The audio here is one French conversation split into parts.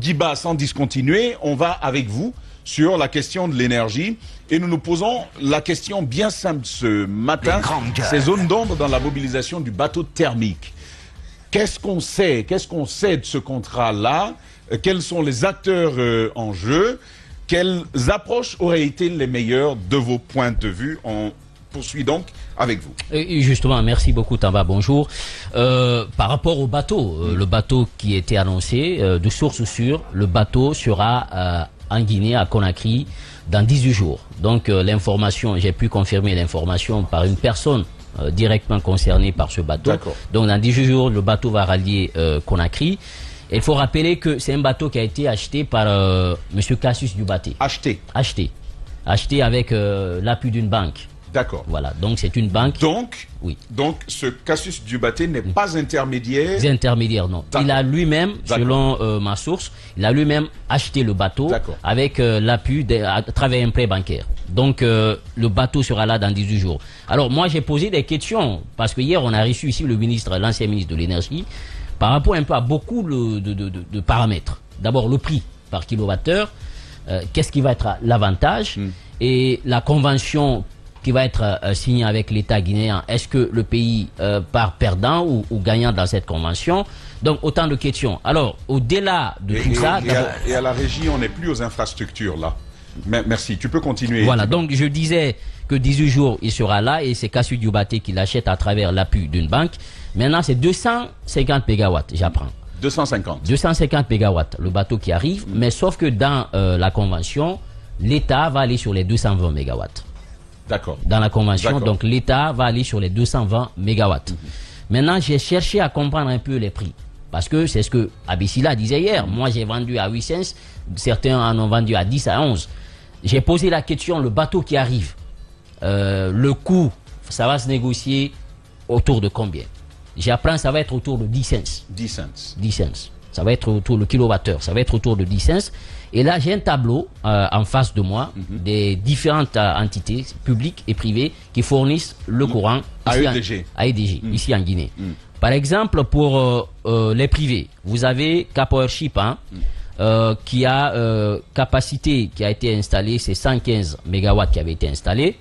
Djiba, sans discontinuer, on va avec vous sur la question de l'énergie et nous nous posons la question bien simple ce matin, ces zones d'ombre dans la mobilisation du bateau thermique. Qu'est-ce qu'on sait de ce contrat-là? Quels sont les acteurs en jeu? Quelles approches auraient été les meilleures de vos points de vue? On poursuit donc avec vous. Et justement, merci beaucoup Tamba, bonjour. Par rapport au bateau, le bateau qui était annoncé, de source sûre, le bateau sera en Guinée, à Conakry, dans 18 jours. Donc l'information, j'ai pu confirmer l'information par une personne directement concernée par ce bateau. Donc dans 18 jours, le bateau va rallier Conakry. Il faut rappeler que c'est un bateau qui a été acheté par M. Cassius Dioubaté. Acheté avec l'appui d'une banque. D'accord. Voilà, donc c'est une banque. Donc ce Cassius Dioubaté n'est pas intermédiaire. Intermédiaire, non. Il a lui-même, selon ma source, il a lui-même acheté le bateau avec l'appui à travers un prêt bancaire. Donc le bateau sera là dans 18 jours. Alors moi j'ai posé des questions parce que hier on a reçu ici le ministre, l'ancien ministre de l'énergie, par rapport un peu à beaucoup de paramètres. D'abord le prix par kilowattheure, qu'est-ce qui va être l'avantage et la convention qui va être signée avec l'État guinéen. Est-ce que le pays part perdant ou gagnant dans cette convention? Donc autant de questions. Alors au-delà de tout ça... Et à la régie, on n'est plus aux infrastructures là. Merci, tu peux continuer. Voilà, donc je disais que 18 jours il sera là et c'est Cassius Dioubaté qui l'achète à travers l'appui d'une banque. Maintenant c'est 250 mégawatts, j'apprends. 250 mégawatts, le bateau qui arrive, mais sauf que dans la convention, l'État va aller sur les 220 mégawatts. D'accord. Dans la convention, donc l'État va aller sur les 220 mégawatts. Maintenant, j'ai cherché à comprendre un peu les prix. Parce que c'est ce que Abissila disait hier. Moi, j'ai vendu à 8 cents. Certains en ont vendu à 10, à 11. J'ai posé la question, le bateau qui arrive, le coût, ça va se négocier autour de combien? J'apprends, ça va être autour de 10 cents. 10 cents. 10 cents. Ça va être autour de kilowattheure. Ça va être autour de 10 cents. Et là, j'ai un tableau en face de moi des différentes entités publiques et privées qui fournissent le courant AEDG, ici en Guinée. Par exemple, pour les privés, vous avez Capowership qui a capacité qui a été installée, c'est 115 mégawatts qui avait été installé.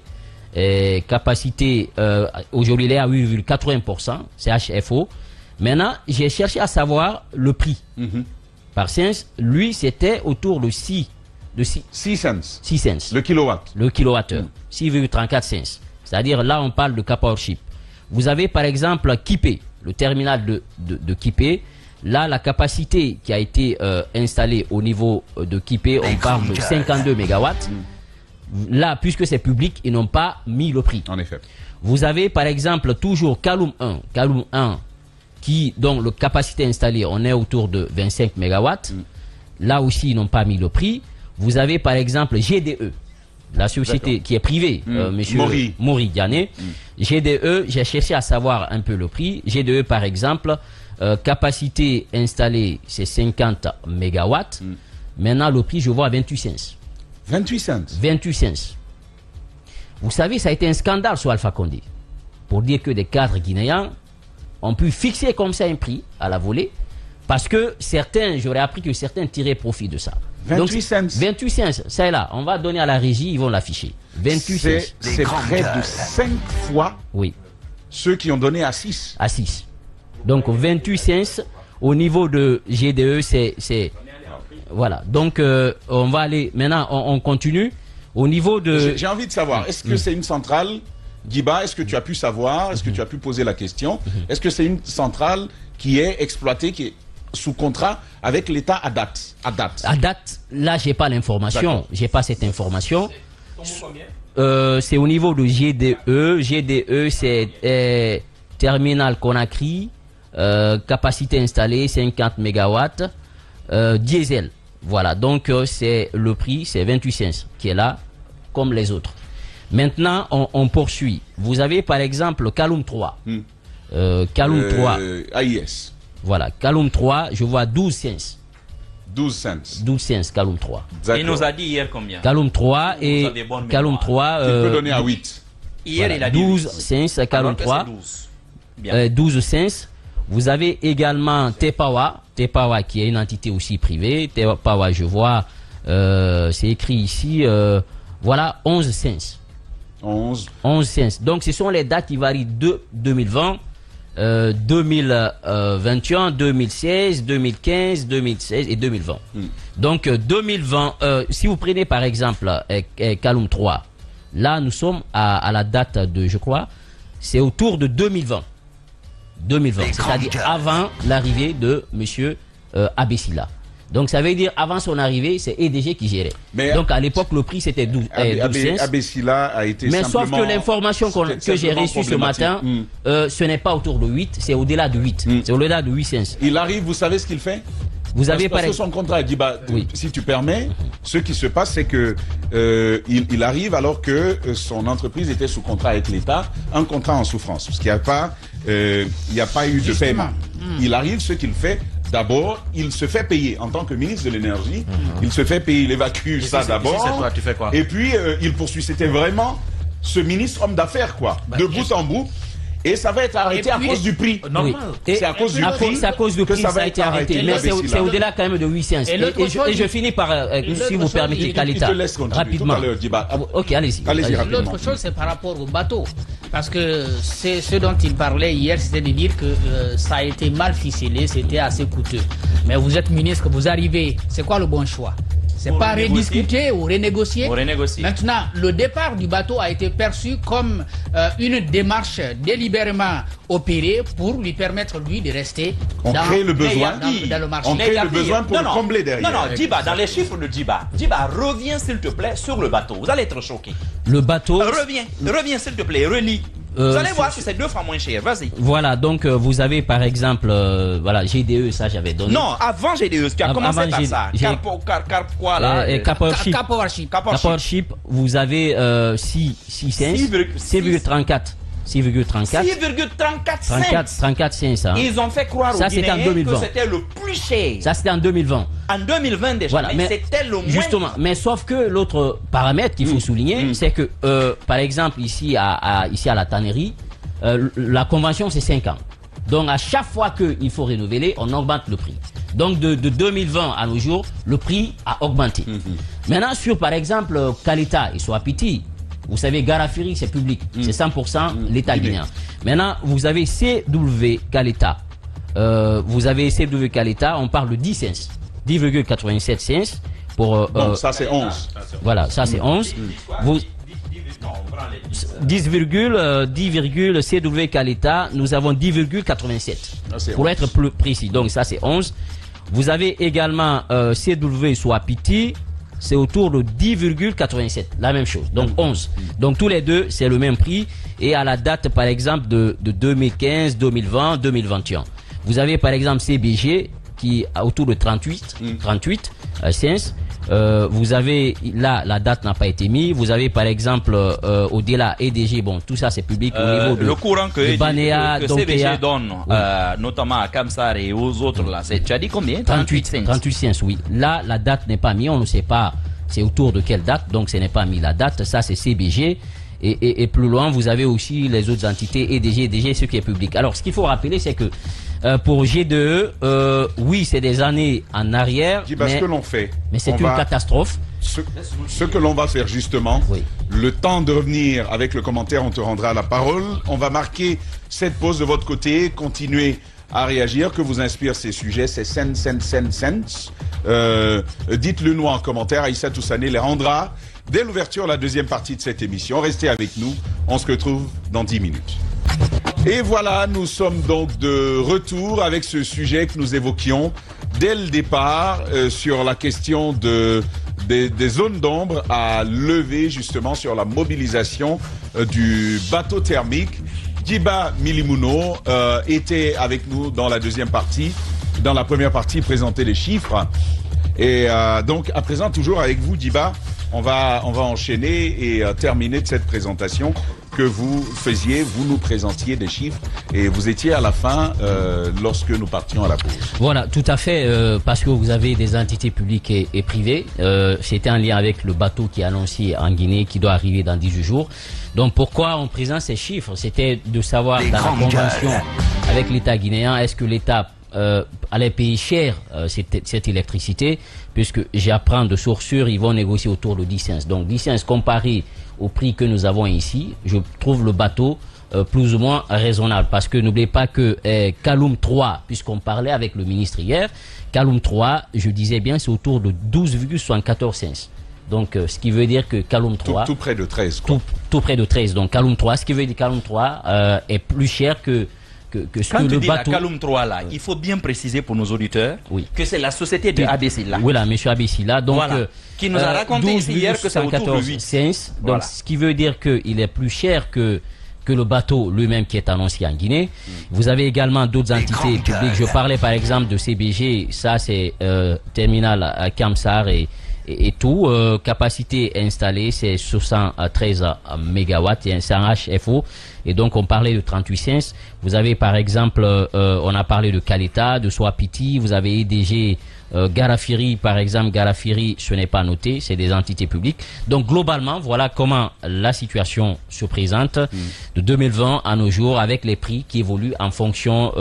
Et capacité, aujourd'hui, il est à 8,80%, c'est HFO. Maintenant, j'ai cherché à savoir le prix. Par cents, lui, c'était autour de 6 cents. 6 cents. Le kilowatt. Le kilowattheure. 6,34 cents. C'est-à-dire, là, on parle de Capowership. Vous avez, par exemple, Kipé, le terminal de Kipé. Là, la capacité qui a été installée au niveau de Kipé, on parle de 52 mégawatts. Là, puisque c'est public, ils n'ont pas mis le prix. En effet. Vous avez, par exemple, toujours Kaloum 1. Kaloum 1. Qui, dont la capacité installée, on est autour de 25 mégawatts. Là aussi, ils n'ont pas mis le prix. Vous avez par exemple GDE, la société qui est privée, monsieur Mori Diané. GDE, j'ai cherché à savoir un peu le prix. GDE, par exemple, capacité installée, c'est 50 mégawatts. Maintenant, le prix, je vois à 28 cents. 28 cents. 28 cents. Vous savez, ça a été un scandale sur Alpha Condé. Pour dire que des cadres guinéens ont pu fixer comme ça un prix à la volée, parce que certains, j'aurais appris que certains tiraient profit de ça. 28 cents. 28 cents, ça est là. On va donner à la régie, ils vont l'afficher. 28 cents. C'est près de 5 fois ceux qui ont donné à 6. À 6. Donc 28 cents, au niveau de GDE, c'est... Voilà. Donc on va aller... Maintenant, on continue. Au niveau de... J'ai envie de savoir, est-ce que c'est une centrale... Djiba, est-ce que tu as pu savoir, est-ce que tu as pu poser la question, est-ce que c'est une centrale qui est exploitée, qui est sous contrat avec l'État à date? À date, là, j'ai pas l'information, j'ai pas cette information. C'est au niveau de GDE. GDE, c'est terminal Conakry, capacité installée 50 mégawatts, diesel. Voilà, donc c'est le prix, c'est 28 cents qui est là, comme les autres. Maintenant, on poursuit. Vous avez par exemple Kaloum 3. Kaloum 3. AIS. Voilà, Kaloum 3, je vois 12 cents. 12 cents. 12 cents, Kaloum 3. Il nous a dit hier combien? Kaloum 3 et Kaloum 3. Tu peux donner à 8. Hier, voilà, il a dit 12 cents, Kaloum 3. 12 cents. Vous avez également Tepawa qui est une entité aussi privée. Tepawa, je vois, c'est écrit ici, voilà, 11 cents. 11 cents. Donc, ce sont les dates qui varient de 2020, 2021, 2016, 2015, 2016 et 2020. Donc, 2020, si vous prenez par exemple Kaloum 3, là, nous sommes à la date de, je crois, c'est autour de 2020. 2020, c'est-à-dire avant l'arrivée de M. Abessila. Donc ça veut dire avant son arrivée, c'est EDG qui gérait. Mais donc à l'époque, le prix c'était 12 cents. Abessila a été mais sauf que l'information que j'ai reçue ce matin, ce n'est pas autour de 8, c'est au-delà de 8. C'est au-delà de 8 cents. Il arrive, vous savez ce qu'il fait? Vous avez parce que son contrat dit, si tu permets, ce qui se passe, c'est que il arrive alors que son entreprise était sous contrat avec l'État, un contrat en souffrance, parce qu'il n'y a pas, eu de paiement. Il arrive, ce qu'il fait. D'abord, il se fait payer en tant que ministre de l'énergie. Il se fait payer, il évacue ça d'abord. Tu fais quoi? Et puis il poursuit. C'était vraiment ce ministre homme d'affaires, quoi, de bout en bout. Et ça va être arrêté à cause du prix. C'est à cause du prix. C'est à cause du prix que ça a été arrêté. Mais c'est au-delà quand même de 8 cents. Et je finis par, si vous permettez, Kalita, rapidement. Ok, allez-y. L'autre chose, c'est par rapport au bateau. Parce que c'est ce dont il parlait hier, c'était de dire que ça a été mal ficelé, c'était assez coûteux. Mais vous êtes ministre, vous arrivez, c'est quoi le bon choix? C'est pas rediscuter ou renégocier. Maintenant, le départ du bateau a été perçu comme une démarche délibérément opérée pour lui permettre, lui, de rester dans le marché. On crée le besoin pour le combler derrière. Non, Djiba, dans les chiffres de Djiba, reviens s'il te plaît sur le bateau. Vous allez être choqué. Le bateau... Reviens s'il te plaît, relis. Vous allez voir que c'est 2 fois moins cher. Vas-y. Voilà, donc vous avez par exemple, voilà, GDE, ça j'avais donné. Non, avant GDE, qui a commencé par ça. Caporship, vous avez 6,34. 34 cents. Ils ont fait croire aux Guinéens que c'était le plus cher. Ça c'était en 2020. En 2020 déjà, voilà, mais c'était le moins. Justement, mais sauf que l'autre paramètre qu'il faut souligner, c'est que par exemple ici à la tannerie, la convention c'est 5 ans. Donc à chaque fois qu'il faut renouveler, on augmente le prix. Donc de 2020 à nos jours, le prix a augmenté. Maintenant sur par exemple Kalita et Swapiti, vous savez, Garafiri, c'est public. C'est 100% l'État guinéen. Maintenant, vous avez CW Kalita. Vous avez CW Kalita, on parle de 10 cents. 10,87 cents. Bon, ça c'est 11. Voilà, ça c'est 11. 10, CW Kalita, nous avons 10,87. Pour être plus précis. Donc ça c'est 11. Vous avez également CW Swapiti. C'est autour de 10,87, la même chose, donc 11. Donc tous les deux, c'est le même prix. Et à la date, par exemple, de 2015, 2020, 2021. Vous avez par exemple CBG qui est autour de 38 cents. Vous avez, là, la date n'a pas été mise. Vous avez par exemple, au-delà EDG, bon, tout ça c'est public au niveau de le courant que Banéa, que CBG donne, notamment à Kamsar et aux autres là. Tu as dit combien? 38 cents, oui. Là, la date n'est pas mise, on ne sait pas c'est autour de quelle date, donc ce n'est pas mis la date. Ça c'est CBG. Et plus loin, vous avez aussi les autres entités, EDG, ce qui est public. Alors, ce qu'il faut rappeler, c'est que pour GDE, oui, c'est des années en arrière. Mais ce que l'on fait, mais c'est une catastrophe. Ce que l'on va faire justement, le temps de revenir avec le commentaire, on te rendra la parole. On va marquer cette pause de votre côté, continuer à réagir, que vous inspirent ces sujets, ces cents. Dites-le nous en commentaire, Aïssa Toussané les rendra dès l'ouverture, la deuxième partie de cette émission. Restez avec nous, on se retrouve dans 10 minutes. Et voilà, nous sommes donc de retour avec ce sujet que nous évoquions dès le départ sur la question des zones d'ombre à lever justement sur la mobilisation du bateau thermique. Djiba Milimuno était avec nous dans la deuxième partie. Dans la première partie, présenter les chiffres. Et donc, à présent, toujours avec vous, Djiba, on va enchaîner et terminer de cette présentation que vous faisiez, vous nous présentiez des chiffres et vous étiez à la fin lorsque nous partions à la pause. Voilà, tout à fait, parce que vous avez des entités publiques et privées. C'était en lien avec le bateau qui est annoncé en Guinée, qui doit arriver dans 18 jours. Donc pourquoi on présente ces chiffres? C'était de savoir dans la convention avec l'État guinéen. Est-ce que l'État allait payer cher cette électricité? Puisque j'apprends de sources sûres, ils vont négocier autour de 10 cents. Donc 10 cents comparé au prix que nous avons ici, je trouve le bateau plus ou moins raisonnable. Parce que n'oubliez pas que Kaloum 3, puisqu'on parlait avec le ministre hier, Kaloum 3, je disais bien, c'est autour de 12,74 cents. Donc, ce qui veut dire que Kaloum 3... Tout près de 13, quoi. Tout près de 13. Donc, Kaloum 3, ce qui veut dire que Kaloum 3 est plus cher que ce Quand que tu le dis bateau... la Kaloum 3 là, il faut bien préciser pour nos auditeurs que c'est la société de Abessila. Voilà, monsieur Abessila. Donc, voilà. Qui nous a raconté ici hier que c'est autour de 8 cents. Donc, ce qui veut dire qu'il est plus cher que le bateau lui-même qui est annoncé en Guinée. Vous avez également d'autres entités publiques. Je parlais par exemple de CBG, ça c'est terminal à Kamsar et tout. Capacité installée, c'est 73 MW et un HFO. Et donc on parlait de 38 cents. Vous avez par exemple, on a parlé de Kaleta, de Swapiti, vous avez EDG, Garafiri, par exemple. Garafiri, ce n'est pas noté, c'est des entités publiques. Donc globalement, voilà comment la situation se présente de 2020 à nos jours, avec les prix qui évoluent en fonction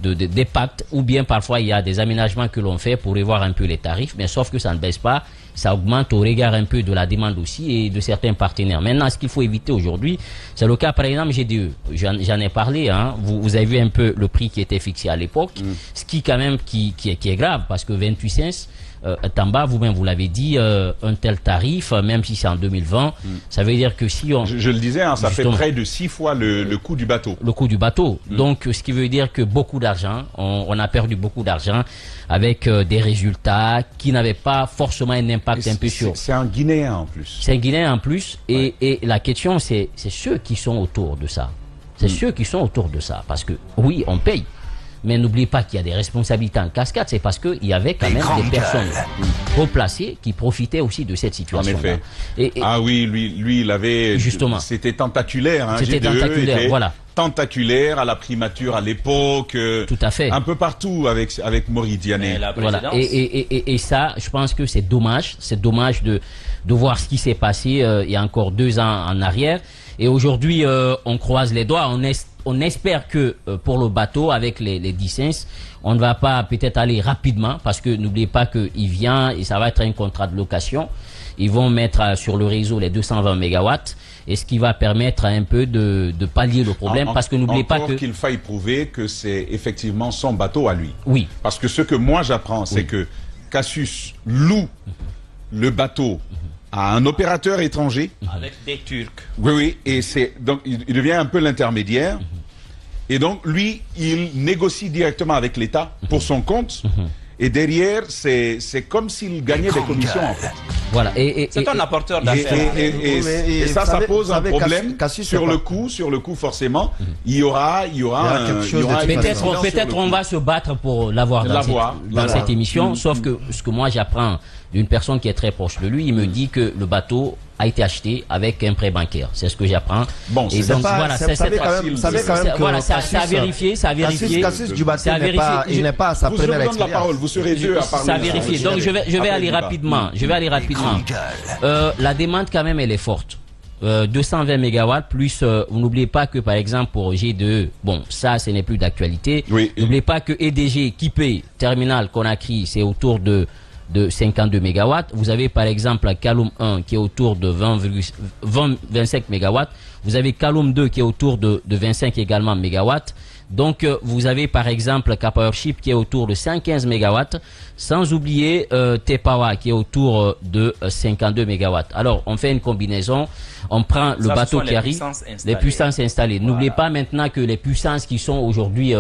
des pactes, ou bien parfois il y a des aménagements que l'on fait pour revoir un peu les tarifs, mais sauf que ça ne baisse pas, ça augmente au regard un peu de la demande aussi et de certains partenaires. Maintenant, ce qu'il faut éviter aujourd'hui, c'est le cas par exemple GDE. J'en ai parlé, hein. Vous avez vu un peu le prix qui était fixé à l'époque, ce qui quand même qui est grave, parce que 28 cents, Tamba, vous-même vous l'avez dit, un tel tarif, même si c'est en 2020, ça veut dire que si on... Je le disais, hein, ça fait près de 6 fois le coût du bateau. Le coût du bateau. Donc, ce qui veut dire que beaucoup d'argent, on a perdu beaucoup d'argent avec des résultats qui n'avaient pas forcément un impact un peu sur... C'est un Guinéen en plus. C'est un Guinéen en plus. Et la question, c'est ceux qui sont autour de ça. C'est ceux qui sont autour de ça. Parce que, oui, on paye. Mais n'oubliez pas qu'il y a des responsabilités en cascade, c'est parce qu'il y avait quand même des personnes replacées qui profitaient aussi de cette situation. En effet. Ah oui, lui, il avait... Justement. C'était tentaculaire. Hein, c'était tentaculaire, voilà. Tentaculaire à la primature à l'époque. Tout à fait. Un peu partout avec Mori Diané. Voilà. Et ça, je pense que c'est dommage. C'est dommage de voir ce qui s'est passé il y a encore 2 ans en arrière. Et aujourd'hui, on croise les doigts. On espère que pour le bateau, avec les 10 cents, on ne va pas peut-être aller rapidement, parce que n'oubliez pas qu'il vient et ça va être un contrat de location. Ils vont mettre sur le réseau les 220 mégawatts, et ce qui va permettre un peu de pallier le problème, parce que n'oubliez pas que... qu'il faille prouver que c'est effectivement son bateau à lui. Oui. Parce que ce que moi j'apprends, c'est que Cassius loue le bateau à un opérateur étranger. Avec des Turcs. Oui, et donc il devient un peu l'intermédiaire. Et donc lui, il négocie directement avec l'État pour son compte. Et derrière, c'est comme s'il gagnait des commissions en fait. Voilà. C'est un apporteur d'affaires. Et ça pose un problème sur le coût forcément. Il y aura peut-être on va se battre pour l'avoir dans cette émission. Sauf que ce que moi j'apprends d'une personne qui est très proche de lui, il me dit que le bateau a été acheté avec un prêt bancaire. C'est ce que j'apprends. Bon, et donc voilà, c'est à vérifier, Cassius Djubaté il n'est pas à sa première expérience. Je vous donne la parole, vous serez deux à parler. C'est à vérifier. Donc je vais aller rapidement. La demande quand même elle est forte. 220 mégawatts plus, vous n'oubliez pas que par exemple pour G2, bon ça ce n'est plus d'actualité. N'oubliez pas que EDG équipé terminal Conakry, c'est autour de 52 mégawatts. Vous avez par exemple Kaloum 1 qui est autour de 25 mégawatts. Vous avez Kaloum 2 qui est autour de 25 également mégawatts. Donc vous avez par exemple Kapowership qui est autour de 115 mégawatts, sans oublier Tepawa qui est autour de 52 mégawatts. Alors on fait une combinaison, on prend le bateau qui arrive, les puissances installées. Voilà. N'oubliez pas maintenant que les puissances qui sont aujourd'hui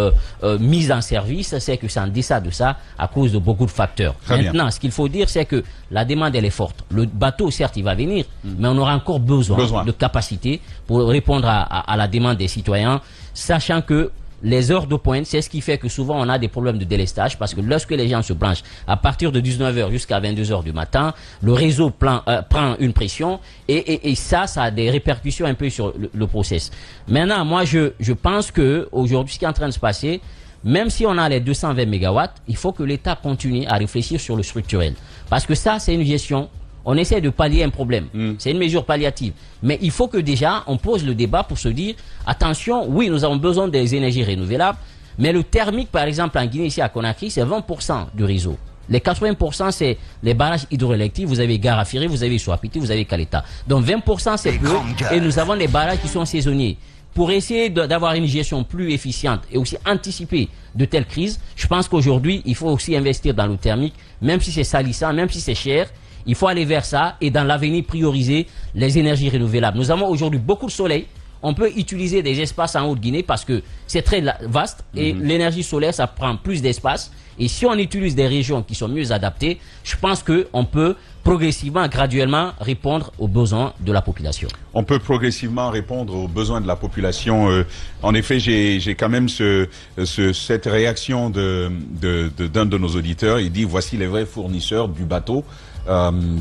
mises en service, c'est que c'est en deçà de ça à cause de beaucoup de facteurs. Maintenant, ce qu'il faut dire, c'est que la demande elle est forte. Le bateau certes il va venir, mais on aura encore besoin de capacité pour répondre à la demande des citoyens, sachant que les heures de pointe, c'est ce qui fait que souvent on a des problèmes de délestage, parce que lorsque les gens se branchent à partir de 19h jusqu'à 22h du matin, le réseau prend une pression et ça a des répercussions un peu sur le process. Maintenant, moi je pense que aujourd'hui ce qui est en train de se passer, même si on a les 220 mégawatts, il faut que l'État continue à réfléchir sur le structurel. Parce que ça, c'est une gestion on essaie de pallier un problème. C'est une mesure palliative. Mais il faut que déjà, on pose le débat pour se dire, attention, oui, nous avons besoin des énergies renouvelables, mais le thermique, par exemple, en Guinée, ici à Conakry, c'est 20% du réseau. Les 80%, c'est les barrages hydroélectriques. Vous avez Garafiri, vous avez Soapiti, vous avez Kaleta. Donc 20%, c'est peu. Et nous avons des barrages qui sont saisonniers. Pour essayer d'avoir une gestion plus efficiente et aussi anticiper de telles crises, je pense qu'aujourd'hui, il faut aussi investir dans le thermique, même si c'est salissant, même si c'est cher. Il faut aller vers ça et dans l'avenir prioriser les énergies renouvelables. Nous avons aujourd'hui beaucoup de soleil. On peut utiliser des espaces en Haute-Guinée parce que c'est très vaste et l'énergie solaire, ça prend plus d'espace. Et si on utilise des régions qui sont mieux adaptées, je pense qu'on peut progressivement, graduellement répondre aux besoins de la population. On peut progressivement répondre aux besoins de la population. En effet, j'ai quand même cette réaction d'un de nos auditeurs. Il dit, voici les vrais fournisseurs du bateau.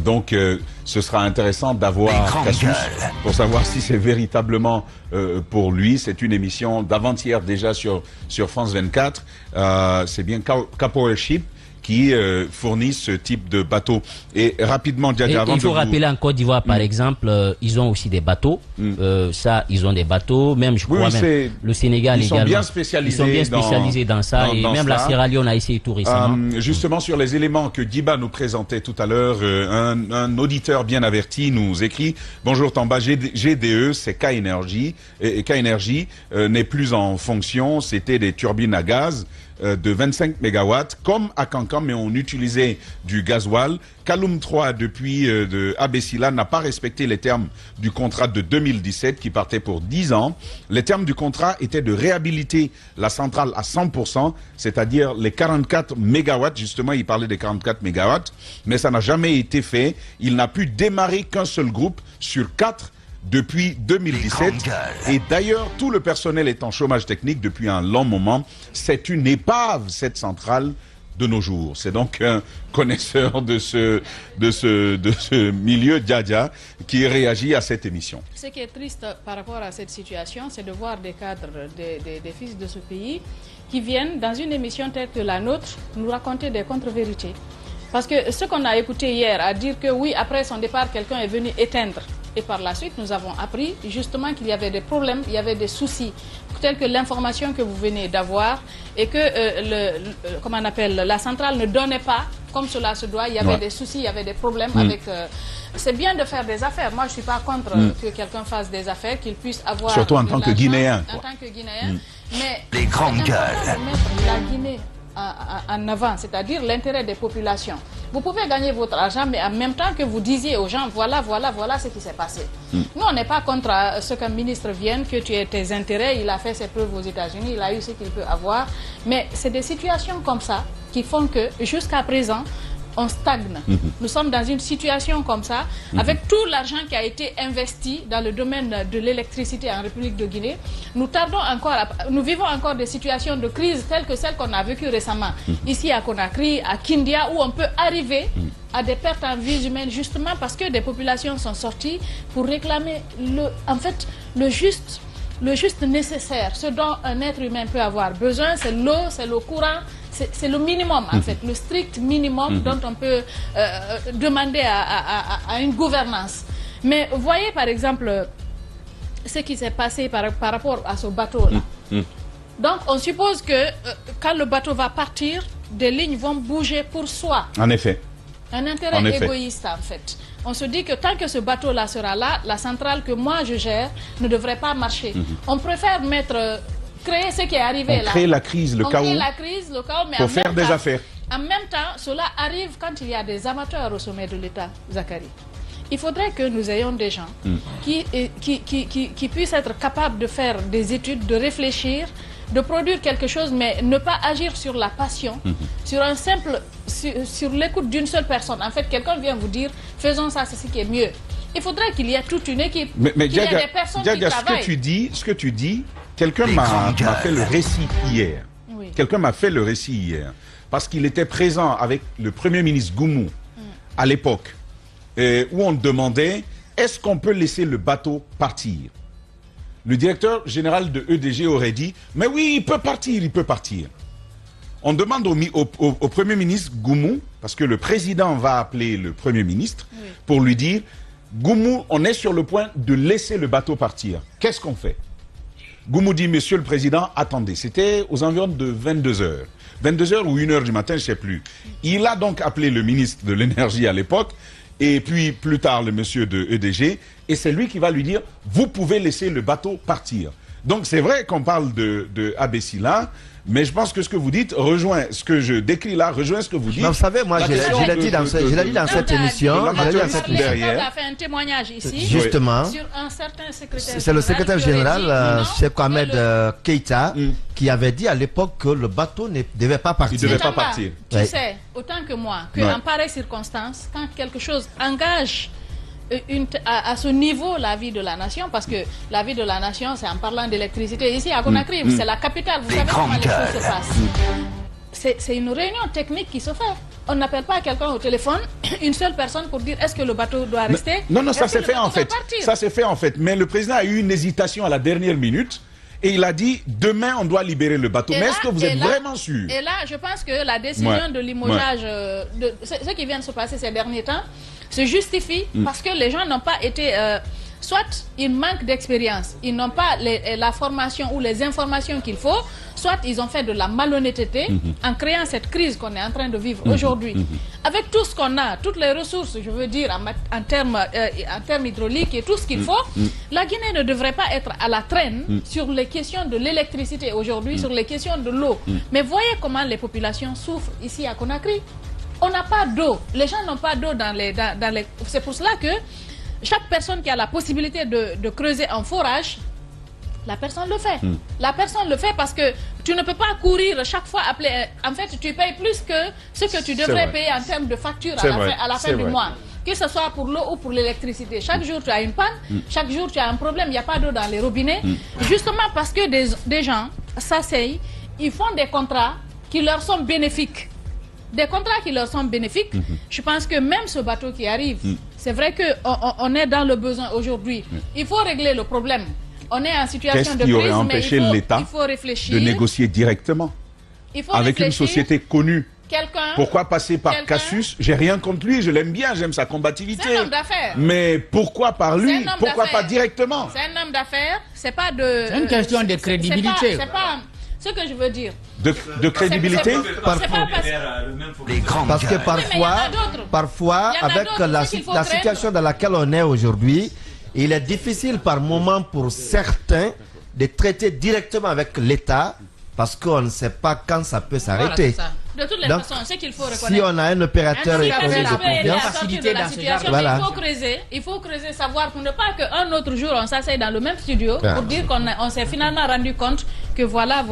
Donc, ce sera intéressant d'avoir Cassius pour savoir si c'est véritablement pour lui. C'est une émission d'avant-hier déjà sur France 24. C'est bien Caporal Ship qui fournissent ce type de bateau. Et rapidement, Djadja, avant il faut rappeler en Côte d'Ivoire, par exemple, ils ont aussi des bateaux. Ça, ils ont des bateaux. Même, je crois, même le Sénégal également. Ils sont bien spécialisés dans ça. Et même la Sierra Leone a essayé tout récemment. Justement, sur les éléments que Diba nous présentait tout à l'heure, un auditeur bien averti nous écrit « Bonjour Tamba, GDE, c'est K-Energy. Et K-Energy n'est plus en fonction. C'était des turbines à gaz. De 25 mégawatts, comme à Cancan, mais on utilisait du gasoil. Kaloum 3, depuis de Abessila, n'a pas respecté les termes du contrat de 2017 qui partait pour 10 ans. Les termes du contrat étaient de réhabiliter la centrale à 100%, c'est-à-dire les 44 mégawatts. Justement, il parlait des 44 mégawatts, mais ça n'a jamais été fait. Il n'a pu démarrer qu'un seul groupe sur 4 depuis 2017. Et d'ailleurs, tout le personnel est en chômage technique depuis un long moment. C'est une épave, cette centrale, de nos jours. C'est donc un connaisseur de ce milieu, Djadja, qui réagit à cette émission. Ce qui est triste par rapport à cette situation, c'est de voir des cadres, des fils de ce pays, qui viennent, dans une émission telle que la nôtre, nous raconter des contre-vérités. Parce que ce qu'on a écouté hier, à dire que oui, après son départ, quelqu'un est venu éteindre. Et par la suite, nous avons appris justement qu'il y avait des problèmes, il y avait des soucis, tels que l'information que vous venez d'avoir et que comment on appelle, la centrale ne donnait pas comme cela se doit. Il y avait des soucis, il y avait des problèmes avec... c'est bien de faire des affaires. Moi, je ne suis pas contre que quelqu'un fasse des affaires, qu'il puisse avoir... Surtout en tant que Guinéen. En tant que Guinéen. Mais les grandes gueules. Mettre la Guinée en avant, c'est-à-dire l'intérêt des populations. Vous pouvez gagner votre argent, mais en même temps que vous disiez aux gens, voilà ce qui s'est passé. Nous, on n'est pas contre ce qu'un ministre vienne, que tu aies tes intérêts, il a fait ses preuves aux États-Unis, il a eu ce qu'il peut avoir. Mais c'est des situations comme ça qui font que, jusqu'à présent, on stagne. Nous sommes dans une situation comme ça, avec tout l'argent qui a été investi dans le domaine de l'électricité en République de Guinée. Nous vivons encore des situations de crise telles que celles qu'on a vécues récemment, ici à Conakry, à Kindia, où on peut arriver à des pertes en vies humaines, justement parce que des populations sont sorties pour réclamer le juste nécessaire, ce dont un être humain peut avoir besoin, c'est l'eau courant. C'est le minimum, en fait, le strict minimum dont on peut demander à une gouvernance. Mais voyez, par exemple, ce qui s'est passé par rapport à ce bateau-là. Donc, on suppose que quand le bateau va partir, des lignes vont bouger pour soi. En effet. Un intérêt égoïste, en fait. On se dit que tant que ce bateau-là sera là, la centrale que moi je gère ne devrait pas marcher. On préfère créer ce qui est arrivé là. On crée la crise, le chaos. On crée la crise, le chaos, mais pour faire des affaires. En même temps, cela arrive quand il y a des amateurs au sommet de l'État, Zachary. Il faudrait que nous ayons des gens qui puissent être capables de faire des études, de réfléchir, de produire quelque chose, mais ne pas agir sur la passion, sur l'écoute d'une seule personne. En fait, quelqu'un vient vous dire, faisons ça, c'est ce qui est mieux. Il faudrait qu'il y ait toute une équipe, qu'il y ait des personnes qui travaillent. Ce que tu dis, quelqu'un m'a fait le récit hier. Oui. Quelqu'un m'a fait le récit hier. Parce qu'il était présent avec le Premier ministre Goumou à l'époque, où on demandait, est-ce qu'on peut laisser le bateau partir? Le directeur général de EDG aurait dit, mais oui, il peut partir, il peut partir. On demande au Premier ministre Goumou, parce que le président va appeler le Premier ministre pour lui dire « Goumou, on est sur le point de laisser le bateau partir. Qu'est-ce qu'on fait ?» Goumou dit « Monsieur le Président, attendez. » C'était aux environs de 22h. 22h ou 1h du matin, je ne sais plus. Il a donc appelé le ministre de l'Énergie à l'époque, et puis plus tard le monsieur de EDG, et c'est lui qui va lui dire « Vous pouvez laisser le bateau partir. » Donc c'est vrai qu'on parle de Abessila, mais je pense que ce que vous dites rejoint, ce que je décris là, rejoint ce que vous dites. Non, vous savez, moi, je l'ai dit dans cette émission. a fait un témoignage ici. Justement. Sur un certain secrétaire. C'est le secrétaire général, Cheikh Ahmed Keïta, qui avait dit à l'époque que le bateau ne devait pas partir. Il ne devait pas partir. Tu sais, autant que moi, qu'en pareille circonstance, quand quelque chose engage à ce niveau la vie de la nation, parce que la vie de la nation, c'est en parlant d'électricité. Ici, à Conakry, c'est la capitale, vous savez comment les choses se passent. C'est une réunion technique qui se fait. On n'appelle pas quelqu'un au téléphone, une seule personne pour dire est-ce que le bateau doit rester. Non, ça s'est fait en fait. Ça s'est fait en fait. Mais le président a eu une hésitation à la dernière minute. Et il a dit, demain, on doit libérer le bateau. Mais est-ce que vous êtes vraiment sûr? Et là, je pense que la décision de limogeage, ce qui vient de se passer ces derniers temps, se justifie parce que les gens n'ont pas été... soit ils manquent d'expérience, ils n'ont pas la formation ou les informations qu'il faut, soit ils ont fait de la malhonnêteté en créant cette crise qu'on est en train de vivre aujourd'hui. Avec tout ce qu'on a, toutes les ressources, je veux dire, en termes hydrauliques et tout ce qu'il faut, la Guinée ne devrait pas être à la traîne sur les questions de l'électricité aujourd'hui, sur les questions de l'eau. Mais voyez comment les populations souffrent ici à Conakry. On n'a pas d'eau. Les gens n'ont pas d'eau dans les... C'est pour cela que chaque personne qui a la possibilité de creuser un forage, la personne le fait. La personne le fait parce que tu ne peux pas courir chaque fois appeler. En fait, tu payes plus que ce que tu devrais payer en termes de facture à la fin du mois. Que ce soit pour l'eau ou pour l'électricité. Chaque jour, tu as une panne. Chaque jour, tu as un problème. Il n'y a pas d'eau dans les robinets. Justement parce que des gens s'asseyent, ils font des contrats qui leur sont bénéfiques. Des contrats qui leur sont bénéfiques. Je pense que même ce bateau qui arrive, c'est vrai qu'on est dans le besoin aujourd'hui. Il faut régler le problème. On est en situation de crise, aurait empêché l'État il faut réfléchir. De négocier directement avec une société connue? Pourquoi passer par Cassius? J'ai rien contre lui, je l'aime bien, j'aime sa combativité. C'est un homme d'affaires. Mais pourquoi par lui? Pourquoi pas directement? C'est un homme d'affaires, c'est pas de... C'est une question de crédibilité. C'est pas ce que je veux dire. De crédibilité? Parce que parfois, avec la situation dans laquelle on est aujourd'hui, il est difficile par moment pour certains de traiter directement avec l'État parce qu'on ne sait pas quand ça peut s'arrêter. Voilà, de toutes les façons, ce qu'il faut reconnaître. Si on a un opérateur économique de confiance, il faut creuser, savoir pour ne pas qu'un autre jour on s'asseye dans le même studio pour dire qu'on s'est finalement rendu compte que voilà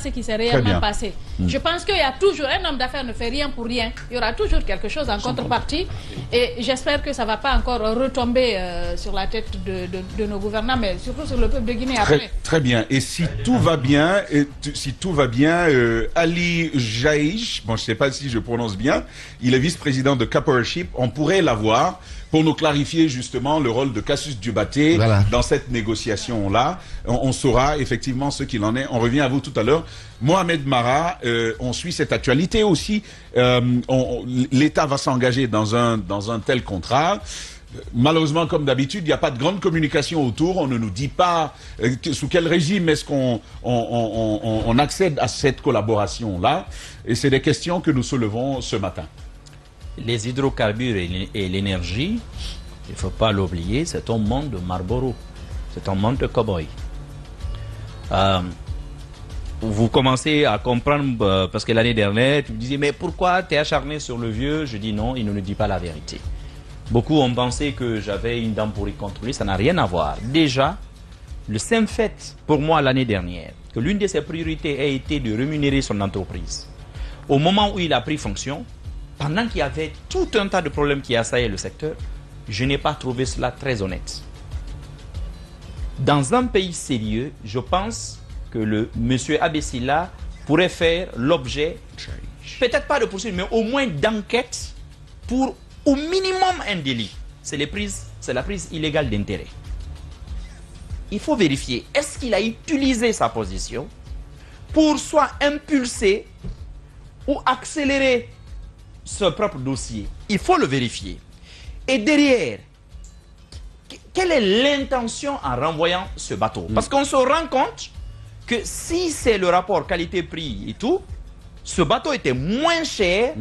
ce qui s'est réellement passé. Je pense qu'il y a toujours, un homme d'affaires ne fait rien pour rien. Il y aura toujours quelque chose en contrepartie. Et j'espère que ça ne va pas encore retomber sur la tête de nos gouvernants, mais surtout sur le peuple de Guinée après. Très bien. Et si tout va bien, Ali Jaïch, bon, je ne sais pas si je prononce bien, il est vice-président de Caporship, on pourrait l'avoir pour nous clarifier justement le rôle de Cassius Diabaté dans cette négociation-là. On saura effectivement ce qu'il en est. On revient à vous tout à l'heure. Mohamed Mara, on suit cette actualité aussi. L'État va s'engager dans un tel contrat. Malheureusement, comme d'habitude, il n'y a pas de grande communication autour. On ne nous dit pas sous quel régime est-ce qu'on accède à cette collaboration-là. Et c'est des questions que nous soulevons ce matin. Les hydrocarbures et l'énergie, il ne faut pas l'oublier, c'est un monde de Marlboro, c'est un monde de cow-boy. Vous commencez à comprendre, parce que l'année dernière, tu me disais, mais pourquoi tu es acharné sur le vieux? Je dis non, il ne nous dit pas la vérité. Beaucoup ont pensé que j'avais une dent pourrie contre lui, ça n'a rien à voir. Déjà, le simple fait, pour moi l'année dernière, que l'une de ses priorités a été de rémunérer son entreprise. Au moment où il a pris fonction, pendant qu'il y avait tout un tas de problèmes qui assaillaient le secteur, je n'ai pas trouvé cela très honnête. Dans un pays sérieux, je pense que le monsieur Abessila pourrait faire l'objet, peut-être pas de poursuite, mais au moins d'enquête pour au minimum un délit. C'est la prise illégale d'intérêt. Il faut vérifier, est-ce qu'il a utilisé sa position pour soit impulser ou accélérer ce propre dossier. Il faut le vérifier. Et derrière, quelle est l'intention en renvoyant ce bateau? Parce qu'on se rend compte que si c'est le rapport qualité-prix et tout, ce bateau était moins cher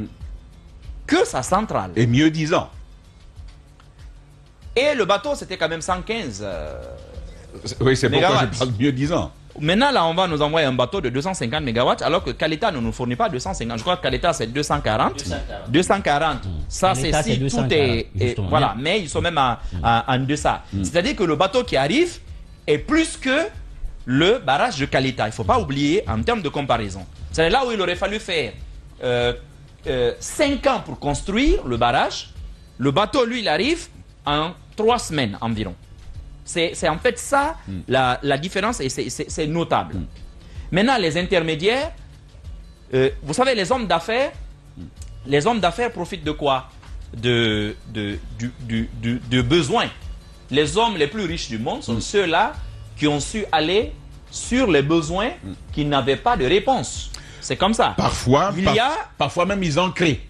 que sa centrale. Et mieux disant. Et le bateau, c'était quand même 115 oui, c'est pourquoi je parle mieux disant. Maintenant, là, on va nous envoyer un bateau de 250 MW, alors que Caleta ne nous fournit pas 250. Je crois que Caleta, c'est 240. 240. Ça, c'est si tout est... Voilà, mais ils sont même en deçà. C'est-à-dire que le bateau qui arrive est plus que le barrage de Caleta. Il ne faut pas oublier en termes de comparaison. C'est là où il aurait fallu faire 5 ans pour construire le barrage. Le bateau, lui, il arrive en 3 semaines environ. C'est en fait ça la différence et c'est notable. Maintenant, les intermédiaires, vous savez, les hommes d'affaires profitent de quoi? De besoins. Les hommes les plus riches du monde sont ceux-là qui ont su aller sur les besoins qui n'avaient pas de réponse. C'est comme ça. Parfois, parfois même ils en créent.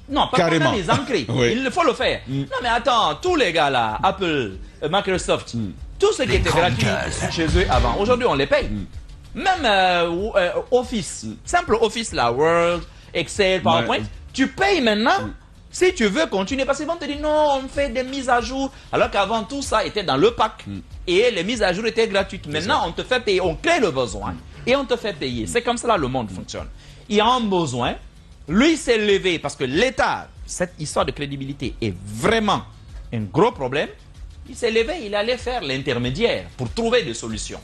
Non, parfois même ils en créent. Oui. Il faut le faire. Non mais attends, tous les gars là, Apple, Microsoft, tout ce qui était gratuit chez eux avant, aujourd'hui on les paye. Même Office, simple Office là, Word, Excel, PowerPoint, tu payes maintenant si tu veux continuer. Parce qu'ils vont te dire non, on fait des mises à jour. Alors qu'avant tout ça était dans le pack. Et les mises à jour étaient gratuites. Maintenant on te fait payer, on crée le besoin. Et on te fait payer. C'est comme ça là le monde fonctionne. Il y a un besoin. Lui s'est levé parce que l'État, cette histoire de crédibilité est vraiment un gros problème. Il s'est levé, il allait faire l'intermédiaire pour trouver des solutions.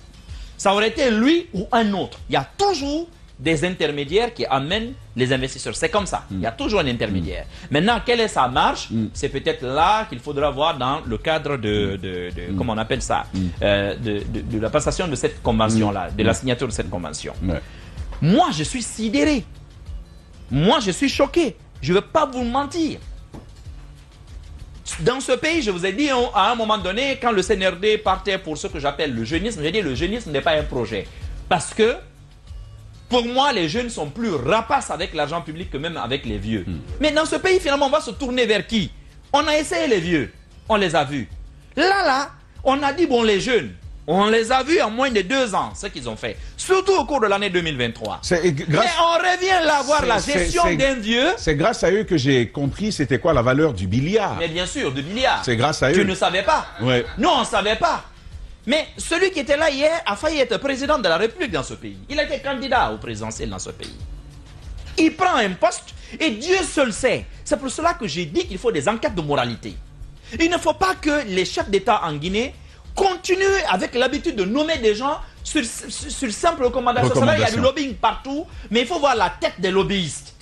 Ça aurait été lui ou un autre. Il y a toujours des intermédiaires qui amènent les investisseurs. C'est comme ça. Il y a toujours un intermédiaire. Maintenant, quelle est sa marge? C'est peut-être là qu'il faudra voir dans le cadre de comment on appelle ça, de la passation de cette convention-là, de la signature de cette convention. Moi, je suis sidéré. Moi, je suis choqué. Je ne vais pas vous mentir. Dans ce pays, je vous ai dit à un moment donné, quand le CNRD partait pour ce que j'appelle le jeunisme, j'ai dit le jeunisme n'est pas un projet. Parce que, pour moi, les jeunes sont plus rapaces avec l'argent public que même avec les vieux. Mais dans ce pays, finalement, on va se tourner vers qui? On a essayé les vieux. On les a vus. Là, on a dit, bon, les jeunes, on les a vus en moins de 2 ans, ce qu'ils ont fait. Surtout au cours de l'année 2023. Mais on revient là voir la gestion d'un vieux. C'est grâce à eux que j'ai compris c'était quoi la valeur du billard. Mais bien sûr, du billard. C'est grâce à eux. Tu ne savais pas. Ouais. Non, on ne savait pas. Mais celui qui était là hier a failli être président de la République dans ce pays. Il a été candidat au présidentiel dans ce pays. Il prend un poste et Dieu seul sait. C'est pour cela que j'ai dit qu'il faut des enquêtes de moralité. Il ne faut pas que les chefs d'État en Guinée continuent avec l'habitude de nommer des gens sur simple recommandation. C'est vrai, il y a du lobbying partout, mais il faut voir la tête des lobbyistes.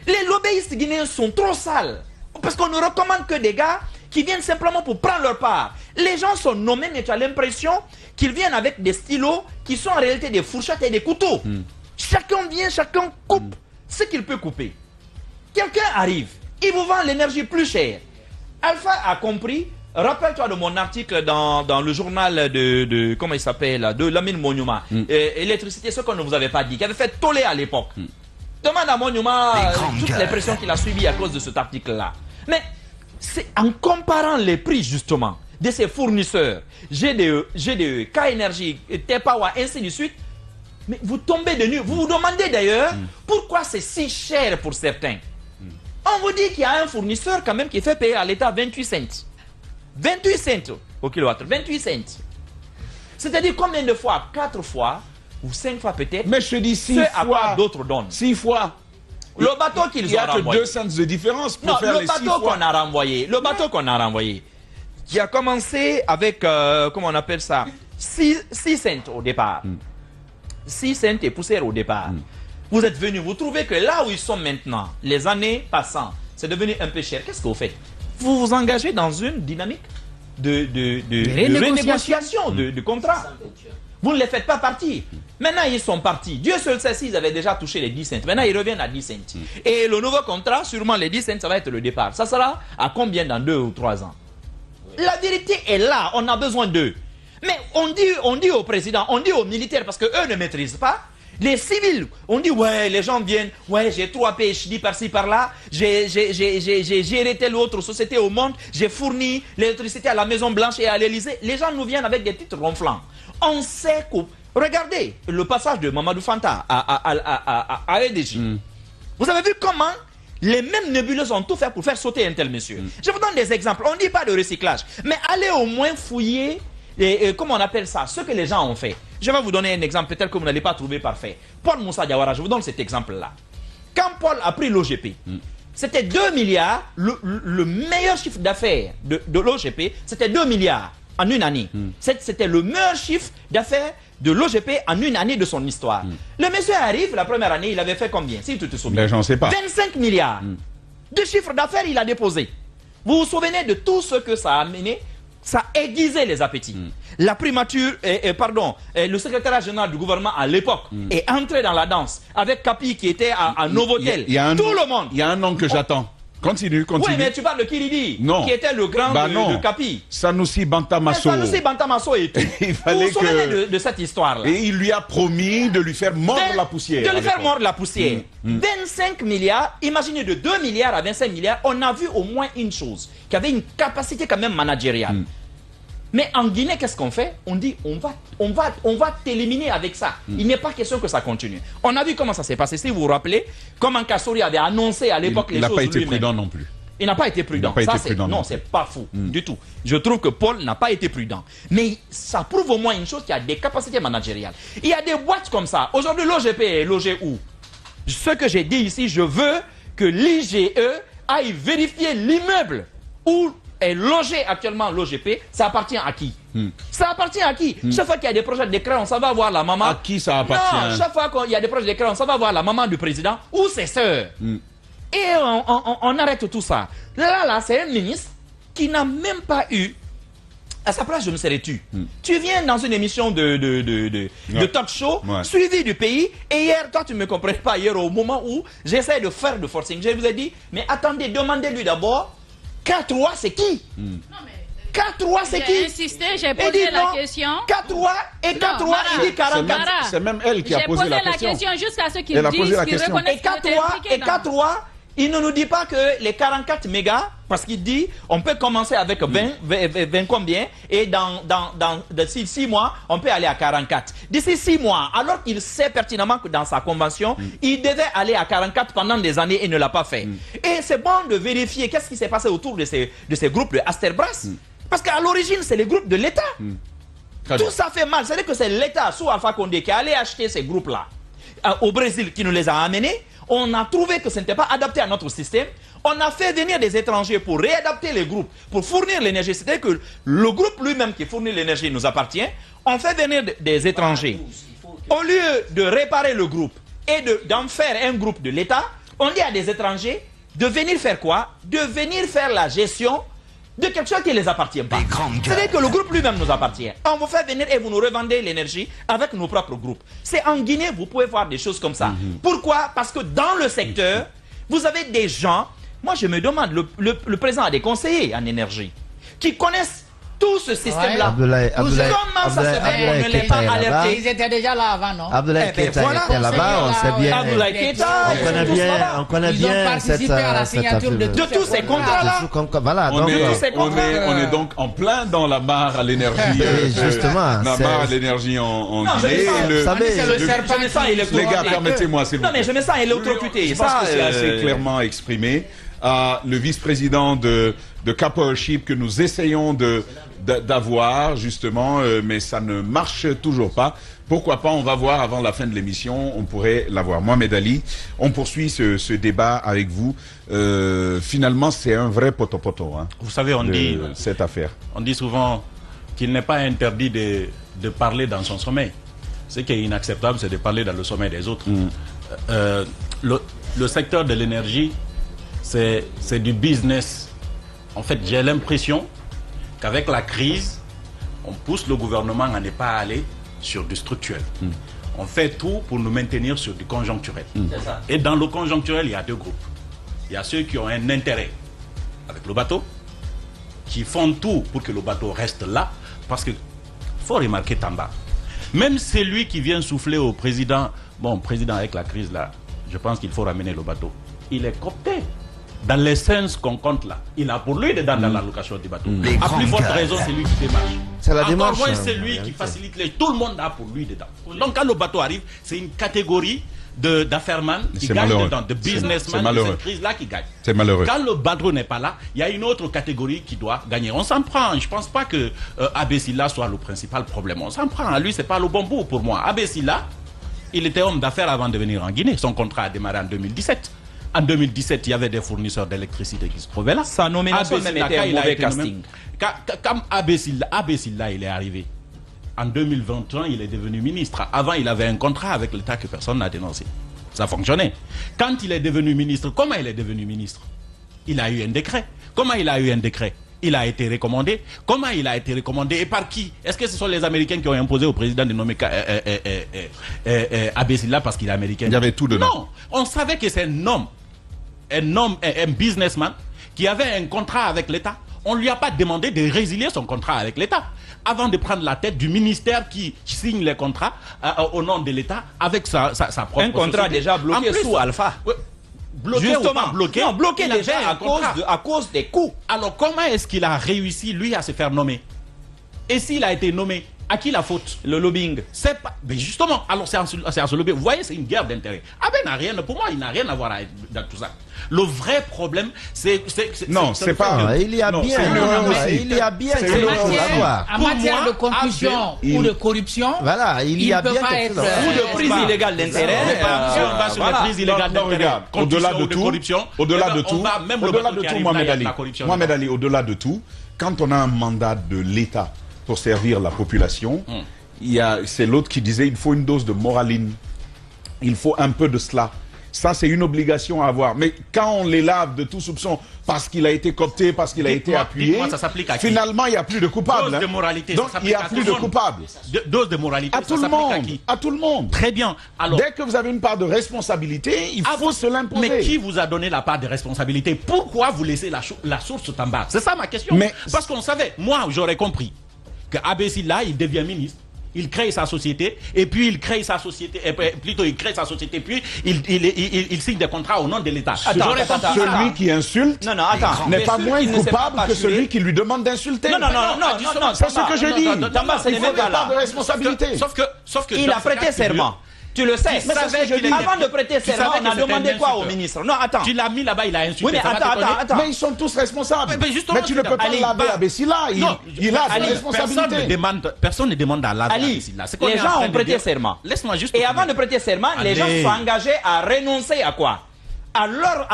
Les lobbyistes guinéens sont trop sales. Parce qu'on ne recommande que des gars qui viennent simplement pour prendre leur part. Les gens sont nommés, mais tu as l'impression qu'ils viennent avec des stylos qui sont en réalité des fourchettes et des couteaux. Chacun vient, chacun coupe ce qu'il peut couper. Quelqu'un arrive, il vous vend l'énergie plus chère. Alpha a compris. Rappelle-toi de mon article dans le journal de comment il s'appelle, de Lamine Monument, électricité, ce qu'on ne vous avait pas dit, qui avait fait toller à l'époque. Demande à Monument toutes les pressions qu'il a subies à cause de cet article-là. Mais c'est en comparant les prix justement de ces fournisseurs, GDE, K-Énergie, Tepawa, ainsi de suite, mais vous tombez de nu. Vous vous demandez d'ailleurs pourquoi c'est si cher pour certains. On vous dit qu'il y a un fournisseur quand même qui fait payer à l'État 28 cents. 28 cents au kilowattheure, 28 cents. C'est-à-dire combien de fois? 4 fois ou 5 fois peut-être. Mais je te dis 6 fois. D'autres donnent. 6 fois. Le bateau qu'ils ont renvoyé. Il n'y a que 2 cents de différence pour faire les 6 fois. Le bateau qu'on a renvoyé. Le bateau qu'on a renvoyé. Qui a commencé avec, comment on appelle ça, 6 cents au départ. 6 cents et poussière au départ. Vous êtes venus, vous trouvez que là où ils sont maintenant, les années passant, c'est devenu un peu cher. Qu'est-ce que vous faites? Vous vous engagez dans une dynamique de renégociation de contrat. Vous ne les faites pas partir. Maintenant, ils sont partis. Dieu seul sait s'ils avaient déjà touché les 10 cents. Maintenant, ils reviennent à 10 cents. Et le nouveau contrat, sûrement les 10 cents, ça va être le départ. Ça sera à combien dans 2 ou 3 ans? La vérité est là. On a besoin d'eux. Mais on dit au président, on dit aux militaires, parce qu'eux ne maîtrisent pas, Les civils, on dit, ouais, les gens viennent, ouais, j'ai 3 PhD par-ci, par-là, j'ai géré telle autre société au monde, j'ai fourni l'électricité à la Maison Blanche et à l'Élysée. Les gens nous viennent avec des titres ronflants. On sait que... Regardez le passage de Mamadou Fanta à EDJ. Vous avez vu comment les mêmes nébuleuses ont tout fait pour faire sauter un tel monsieur. Je vous donne des exemples. On ne dit pas de recyclage, mais allez au moins fouiller, comment on appelle ça, ce que les gens ont fait. Je vais vous donner un exemple, peut-être que vous n'allez pas trouver parfait. Paul Moussa Diawara, je vous donne cet exemple-là. Quand Paul a pris l'OGP, c'était 2 milliards, le meilleur chiffre d'affaires de l'OGP, c'était 2 milliards en une année. C'était le meilleur chiffre d'affaires de l'OGP en une année de son histoire. Le monsieur arrive, la première année, il avait fait combien? Si tu te souviens. Ben, j'en sais pas. 25 milliards de chiffre d'affaires, il a déposé. Vous vous souvenez de tout ce que ça a amené? Ça a aiguisé les appétits. La primature, le secrétaire général du gouvernement à l'époque est entré dans la danse avec Kapi qui était à Novotel. Tout le monde. Il y a un nom que j'attends. Continue. Oui, mais tu parles de Kiridi, qui était le grand de Kapi. Sanoussi Bantamasso. Sanoussi Bantamasso et tout. Vous vous souvenez de cette histoire-là? Et il lui a promis de lui faire mordre la poussière. De lui faire mordre la poussière. 25 milliards, imaginez de 2 milliards à 25 milliards, on a vu au moins une chose, qui avait une capacité quand même managériale. Mais en Guinée, qu'est-ce qu'on fait? On dit, on va t'éliminer avec ça. Il n'est pas question que ça continue. On a vu comment ça s'est passé. Si vous vous rappelez, comment Kassori avait annoncé à l'époque les choses. Il n'a pas été prudent non plus. Il n'a pas été prudent. Non, c'est pas faux du tout. Je trouve que Paul n'a pas été prudent. Mais ça prouve au moins une chose, qu'il y a des capacités managériales. Il y a des boîtes comme ça. Aujourd'hui, l'OGP est logé où? Ce que j'ai dit ici, je veux que l'IGE aille vérifier l'immeuble où est logé actuellement l'OGP. Ça appartient à qui? Ça appartient à qui? Chaque fois qu'il y a des projets de créance, on va voir la maman. À qui ça appartient? Non, chaque fois qu'il y a des projets de créance, on va voir la maman du président ou ses sœurs. Et on arrête tout ça. Là, c'est un ministre qui n'a même pas eu... À sa place, je me serais tu. Tu viens dans une émission de talk show, suivi du pays, et hier, toi, tu ne me comprenais pas, hier, au moment où j'essaie de faire de forcing, je vous ai dit, mais attendez, demandez-lui d'abord, K3, c'est qui? Non, mais... K3, c'est qui? J'ai insisté, j'ai posé la question. K3 et K3, il dit 44. C'est même elle qui a posé la question. J'ai posé la question jusqu'à ce qu'ils disent qu'ils reconnaissent et K3, il ne nous dit pas que les 44 mégas, parce qu'il dit, on peut commencer avec 20 combien, et d'ici 6 mois, on peut aller à 44. D'ici 6 mois, alors qu'il sait pertinemment que dans sa convention, il devait aller à 44 pendant des années et ne l'a pas fait. Et c'est bon de vérifier qu'est-ce qui s'est passé autour de ces groupes de Asterbras. Parce qu'à l'origine, c'est les groupes de l'État. Tout ça fait mal. C'est-à-dire que c'est l'État, sous Alpha Condé, qui est allé acheter ces groupes-là au Brésil, qui nous les a amenés. On a trouvé que ce n'était pas adapté à notre système. On a fait venir des étrangers pour réadapter les groupes, pour fournir l'énergie. C'est-à-dire que le groupe lui-même qui fournit l'énergie nous appartient. On fait venir des étrangers. Au lieu de réparer le groupe et d'en faire un groupe de l'État, on dit à des étrangers de venir faire quoi? De venir faire la gestion de quelque chose qui ne les appartient pas. C'est-à-dire que le groupe lui-même nous appartient. On vous fait venir et vous nous revendez l'énergie avec nos propres groupes. C'est en Guinée, vous pouvez voir des choses comme ça. Pourquoi? Parce que dans le secteur, vous avez des gens, moi je me demande, le président a des conseillers en énergie, qui connaissent tout ce système-là. Comment ça se fait qu'on ne l'ait pas alerté? Ils étaient déjà là avant, non? Abdoulaye Keita était là-bas, on sait bien. Abdoulaye Keita, on connaît bien cette de tous ces contrats-là. Voilà, on est donc en plein dans la mare à l'énergie. Justement. La mare à l'énergie en Guinée. Vous savez, je me sens électrocuté. Les gars, permettez-moi, s'il vous plaît. Non, mais je me sens électrocuté. Je pense que c'est assez clairement exprimé. Le vice-président de Capowership que nous essayons d'avoir justement, mais ça ne marche toujours pas. Pourquoi pas, on va voir avant la fin de l'émission, on pourrait l'avoir. Mohamed Ali, on poursuit ce débat avec vous. Finalement, c'est un vrai poto-poto. Vous savez, on dit cette affaire. On dit souvent qu'il n'est pas interdit de parler dans son sommeil. Ce qui est inacceptable, c'est de parler dans le sommeil des autres. Le secteur de l'énergie, c'est du business. En fait, j'ai l'impression qu'avec la crise, on pousse le gouvernement à ne pas aller sur du structurel. On fait tout pour nous maintenir sur du conjoncturel. Et dans le conjoncturel, il y a deux groupes. Il y a ceux qui ont un intérêt avec le bateau, qui font tout pour que le bateau reste là, parce que faut remarquer Tamba. Même celui qui vient souffler au président bon, président, avec la crise là, je pense qu'il faut ramener le bateau. Il est coopté. Dans l'essence qu'on compte là, il a pour lui dedans dans l'allocation du bateau. À plus forte raison, c'est lui qui démarche. C'est la démarche. Encore moins, c'est lui qui facilite les... Tout le monde a pour lui dedans. Donc quand le bateau arrive, c'est une catégorie d'affairman qui gagne dedans, de businessman, de cette crise-là qui gagne. C'est malheureux. Quand le bateau n'est pas là, il y a une autre catégorie qui doit gagner. On s'en prend. Je ne pense pas que Abbé Sylla soit le principal problème. On s'en prend. Lui, c'est pas le bon bout pour moi. Abbé Sylla, il était homme d'affaires avant de venir en Guinée. Son contrat a démarré en 2017. En 2017, il y avait des fournisseurs d'électricité qui se trouvaient là. Sa nomination même était un mauvais casting. Quand Abbé Sylla, il est arrivé. En 2021, il est devenu ministre. Avant, il avait un contrat avec l'État que personne n'a dénoncé. Ça fonctionnait. Quand il est devenu ministre, comment il est devenu ministre? Il a eu un décret. Comment il a eu un décret? Il a été recommandé. Comment il a été recommandé et par qui? Est-ce que ce sont les Américains qui ont imposé au président de nommer Abbé Sylla parce qu'il est américain? Il y avait tout dedans. Non, on savait que c'est un businessman qui avait un contrat avec l'État. On ne lui a pas demandé de résilier son contrat avec l'État avant de prendre la tête du ministère qui signe les contrats au nom de l'État avec sa propre un contrat société. Déjà bloqué sous Alpha. Bloqué. Justement, bloqué. Non, bloqué déjà à cause des coûts. Alors comment est-ce qu'il a réussi, lui, à se faire nommer? Et s'il a été nommé, à qui la faute? Le lobbying. C'est pas... Mais justement, alors c'est en ce lobbying. Vous voyez, c'est une guerre d'intérêt. Abbé n'a rien, pour moi, il n'a rien à voir dans tout ça. Le vrai problème, c'est... Non, c'est pas... Il y a bien... Il y a bien... En matière de concussion ou de corruption, voilà, il y a bien... Ou de prise illégale d'intérêt. On va sur la prise illégale d'intérêt. Au-delà de tout, au-delà de tout, Mohamed Ali, au-delà de tout, quand on a un mandat de l'État pour servir la population, c'est l'autre qui disait il faut une dose de moraline, il faut un peu de cela. Ça, c'est une obligation à avoir. Mais quand on les lave de tout soupçon parce qu'il a été coopté, parce qu'il a été appuyé, ça s'applique à qui? Finalement, il n'y a plus de coupables. Dose de moralité, donc, il n'y a plus de coupables. Dose de moralité, à tout le monde. À tout le monde. Très bien. Alors, dès que vous avez une part de responsabilité, il faut se l'imposer. Mais qui vous a donné la part de responsabilité? Pourquoi vous laissez la source au tambar? C'est ça ma question. Parce qu'on savait, moi, j'aurais compris que Abbé Sylla, il devient ministre. Il crée sa société, et puis il crée sa société, puis il signe des contrats au nom de l'État. Celui qui insulte n'est pas moins coupable que celui qui lui demande d'insulter. Non, c'est ce que je dis. Il faut pas part de responsabilité. Sauf que il a prêté serment. Tu le sais. Avant de prêter serment, on a demandé quoi au ministre? Non, attends. Tu l'as mis là-bas, il a insulté. Oui, mais attends. Mais ils sont tous responsables. Mais tu ne peux pas laver Abbé Sylla. Il a des responsabilités. Personne ne demande à laver Abbé Sylla. Les gens ont prêté serment. Laisse-moi juste. Et avant de prêter serment, les gens se sont engagés à renoncer à quoi? À leur,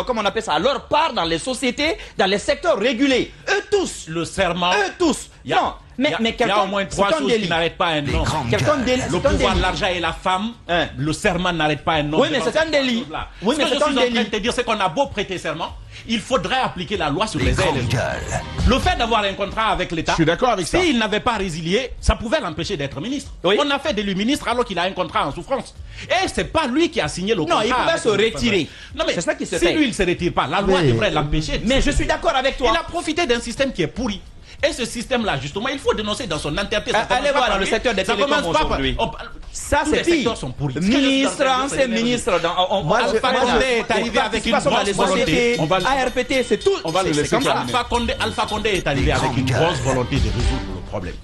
comment on appelle ça, à leur part dans les sociétés, dans les secteurs régulés. Eux tous. Le serment. Eux tous. Non. Mais il y a au moins trois choses qui n'arrêtent pas un homme. Le pouvoir, l'argent et la femme. Le serment n'arrête pas un homme. Oui, mais c'est un délit. Oui, mais c'est un délit. Ce que je suis en train de te dire, c'est qu'on a beau prêter serment, il faudrait appliquer la loi sur les ailes. Le fait d'avoir un contrat avec l'État, je suis d'accord avec ça. S'il n'avait pas résilié, ça pouvait l'empêcher d'être ministre. Oui. On a fait de lui ministre alors qu'il a un contrat en souffrance. Et c'est pas lui qui a signé le contrat. Non, il pouvait se retirer. Non, mais c'est ça qui se fait. Si lui, il ne se retire pas, la loi devrait l'empêcher. Mais je suis d'accord avec toi. Il a profité d'un système qui est pourri. Et ce système-là, justement, il faut dénoncer dans son entièreté. Allez voir dans le secteur des télécoms aujourd'hui. Ça, c'est pire. Ministre, ancien ministre, Alpha Condé est arrivé avec une grosse volonté. ARPT, c'est tout. On va le laisser comme ça. Alpha Condé est arrivé avec une grosse volonté de résoudre le problème.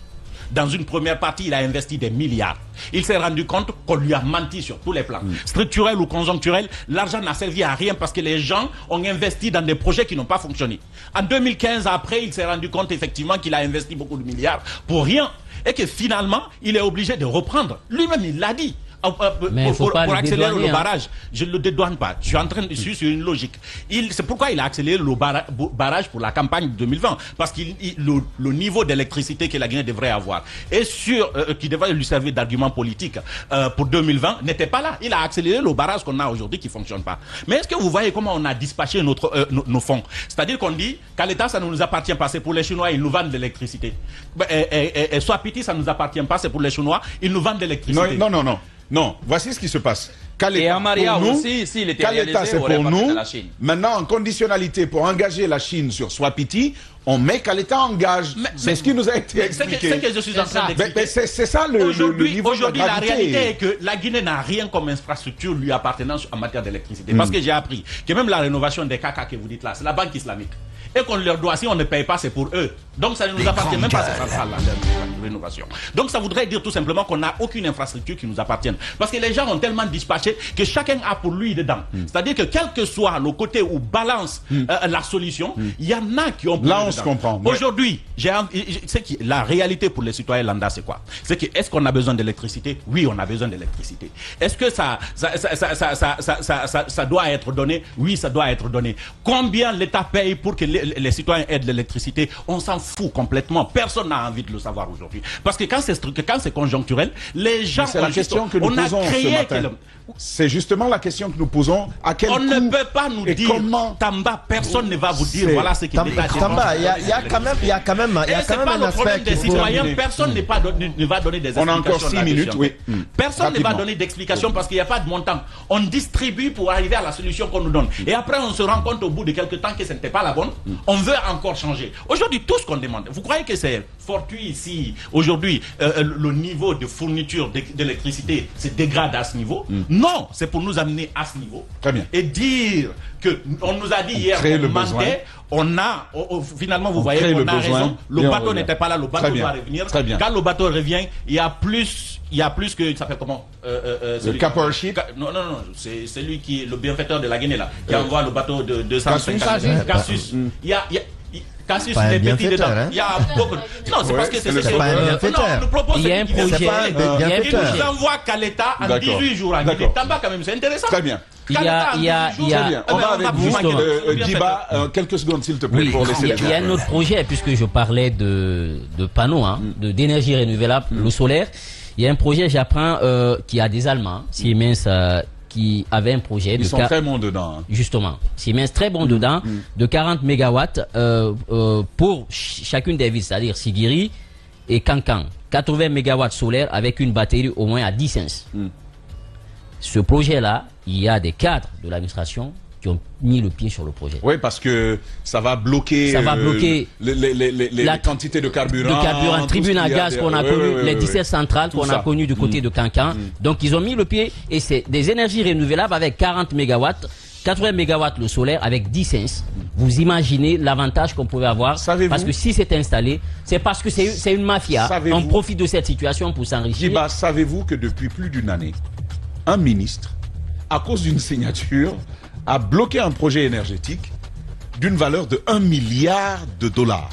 Dans une première partie, il a investi des milliards. Il s'est rendu compte qu'on lui a menti sur tous les plans. Structurel ou conjoncturel, l'argent n'a servi à rien parce que les gens ont investi dans des projets qui n'ont pas fonctionné. En 2015, après, il s'est rendu compte effectivement qu'il a investi beaucoup de milliards pour rien. Et que finalement, il est obligé de reprendre. Lui-même, il l'a dit. Pour accélérer le barrage, je ne le dédouane pas. Je suis en train de suivre sur une logique. C'est pourquoi il a accéléré le barrage pour la campagne de 2020. Parce que le niveau d'électricité que la Guinée devrait avoir et qui devrait lui servir d'argument politique pour 2020 n'était pas là. Il a accéléré le barrage qu'on a aujourd'hui qui ne fonctionne pas. Mais est-ce que vous voyez comment on a dispatché nos fonds? C'est-à-dire qu'on dit qu'à l'État, ça ne nous appartient pas. C'est pour les Chinois, ils nous vendent de l'électricité. Et soit Piti, ça ne nous appartient pas. C'est pour les Chinois, ils nous vendent de l'électricité. Non. Non, voici ce qui se passe. Et Amaria aussi, s'il était réalisé, c'est pour nous. Maintenant, en conditionnalité, pour engager la Chine sur Swapiti, on met qu'Aleta engage. C'est ce qui nous a été expliqué. C'est que je suis en train d'expliquer. C'est ça le niveau de Aujourd'hui, la réalité est que la Guinée n'a rien comme infrastructure lui appartenant en matière d'électricité. Parce que j'ai appris que même la rénovation des caca que vous dites là, c'est la banque islamique. Et qu'on leur doit, si on ne paye pas, c'est pour eux. Donc ça ne nous appartient même pas, cette centrale là, de rénovation. Donc ça voudrait dire tout simplement qu'on n'a aucune infrastructure qui nous appartienne. Parce que les gens ont tellement dispatché que chacun a pour lui dedans. C'est-à-dire que quel que soit le côté où balance la solution, il y en a qui ont pour là on se comprend. Aujourd'hui, la réalité pour les citoyens lambda, c'est quoi? C'est que est-ce qu'on a besoin d'électricité? Oui, on a besoin d'électricité. Est-ce que ça doit être donné? Oui, ça doit être donné. Combien l'État paye pour que les citoyens aient de l'électricité? On s'en fout complètement. Personne n'a envie de le savoir aujourd'hui. Parce que quand c'est conjoncturel, les gens... C'est la question que nous posons ce matin. C'est justement la question que nous posons. À quel on ne peut pas nous dire comment Tamba, personne ne va vous dire voilà ce qu'il est. Tamba, il y a quand même c'est pas le problème des citoyens. Personne ne va donner des explications. On a encore 6 minutes, oui. Personne ne va donner d'explications parce qu'il n'y a pas de montant. On distribue pour arriver à la solution qu'on nous donne. Et après, on se rend compte au bout de quelques temps que ce n'était pas la bonne. On veut encore changer. Aujourd'hui, tout ce qu'on demande, vous croyez que c'est fortuit ici, aujourd'hui, le niveau de fourniture d'électricité se dégrade à ce niveau? Non, c'est pour nous amener à ce niveau. Très bien. Et dire que on nous a dit hier qu'on mentait, finalement vous voyez qu'on a raison. Le bateau n'était pas là, le bateau doit revenir. Très bien. Quand le bateau revient, il y a plus que, ça s'appelle comment? Le Capor Ship? Non, c'est lui qui est le bienfaiteur de la Guinée là, qui envoie le bateau de 250. Cassius. Cassius est petit dedans. Il y a beaucoup. Non, c'est parce que c'est pas un bienfaiteur. Il y a un projet. Il nous envoie qu'à l'État en 18 jours à Guinée. Tamba quand même, c'est intéressant. Très bien. Il y a on va avec vous, Djiba, quelques secondes s'il te plaît pour laisser les gens. Il y a un autre projet, puisque je parlais de panneaux, d'énergie renouvelable, le solaire. Il y a un projet, j'apprends, qui a des Allemands, Siemens, qui avait un projet. Ils sont très bons dedans. Justement, Siemens très bon dedans, de 40 mégawatts pour chacune des villes, c'est-à-dire Sigiri et Kankan. 80 mégawatts solaires avec une batterie au moins à 10 cents. Ce projet-là, il y a des cadres de l'administration qui ont mis le pied sur le projet. Oui, parce que ça va bloquer, la quantité de carburant. Tribune à gaz qu'on a connu, les 17 centrales qu'on a connues du côté de Kankan. Donc ils ont mis le pied et c'est des énergies renouvelables avec 40 mégawatts. 80 mégawatts le solaire avec 10 cents. Vous imaginez l'avantage qu'on pouvait avoir. Parce que si c'est installé, c'est parce que c'est une mafia. On profite de cette situation pour s'enrichir. Djiba, savez-vous que depuis plus d'une année, un ministre, à cause d'une signature, a bloqué un projet énergétique d'une valeur de 1 milliard de dollars.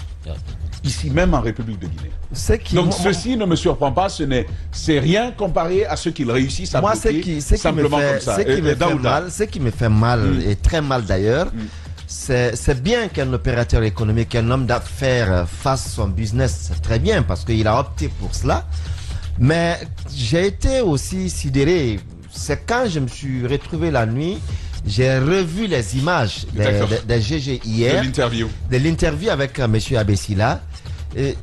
Ici même en République de Guinée. Donc ceci ne me surprend pas, c'est rien comparé à ce qu'ils réussissent à bloquer simplement comme ça. Ce qui me fait mal, et très mal d'ailleurs, c'est bien qu'un opérateur économique, un homme d'affaires fasse son business, c'est très bien parce qu'il a opté pour cela. Mais j'ai été aussi sidéré, c'est quand je me suis retrouvé la nuit, j'ai revu les images des GG hier, de l'interview avec M. Abessila.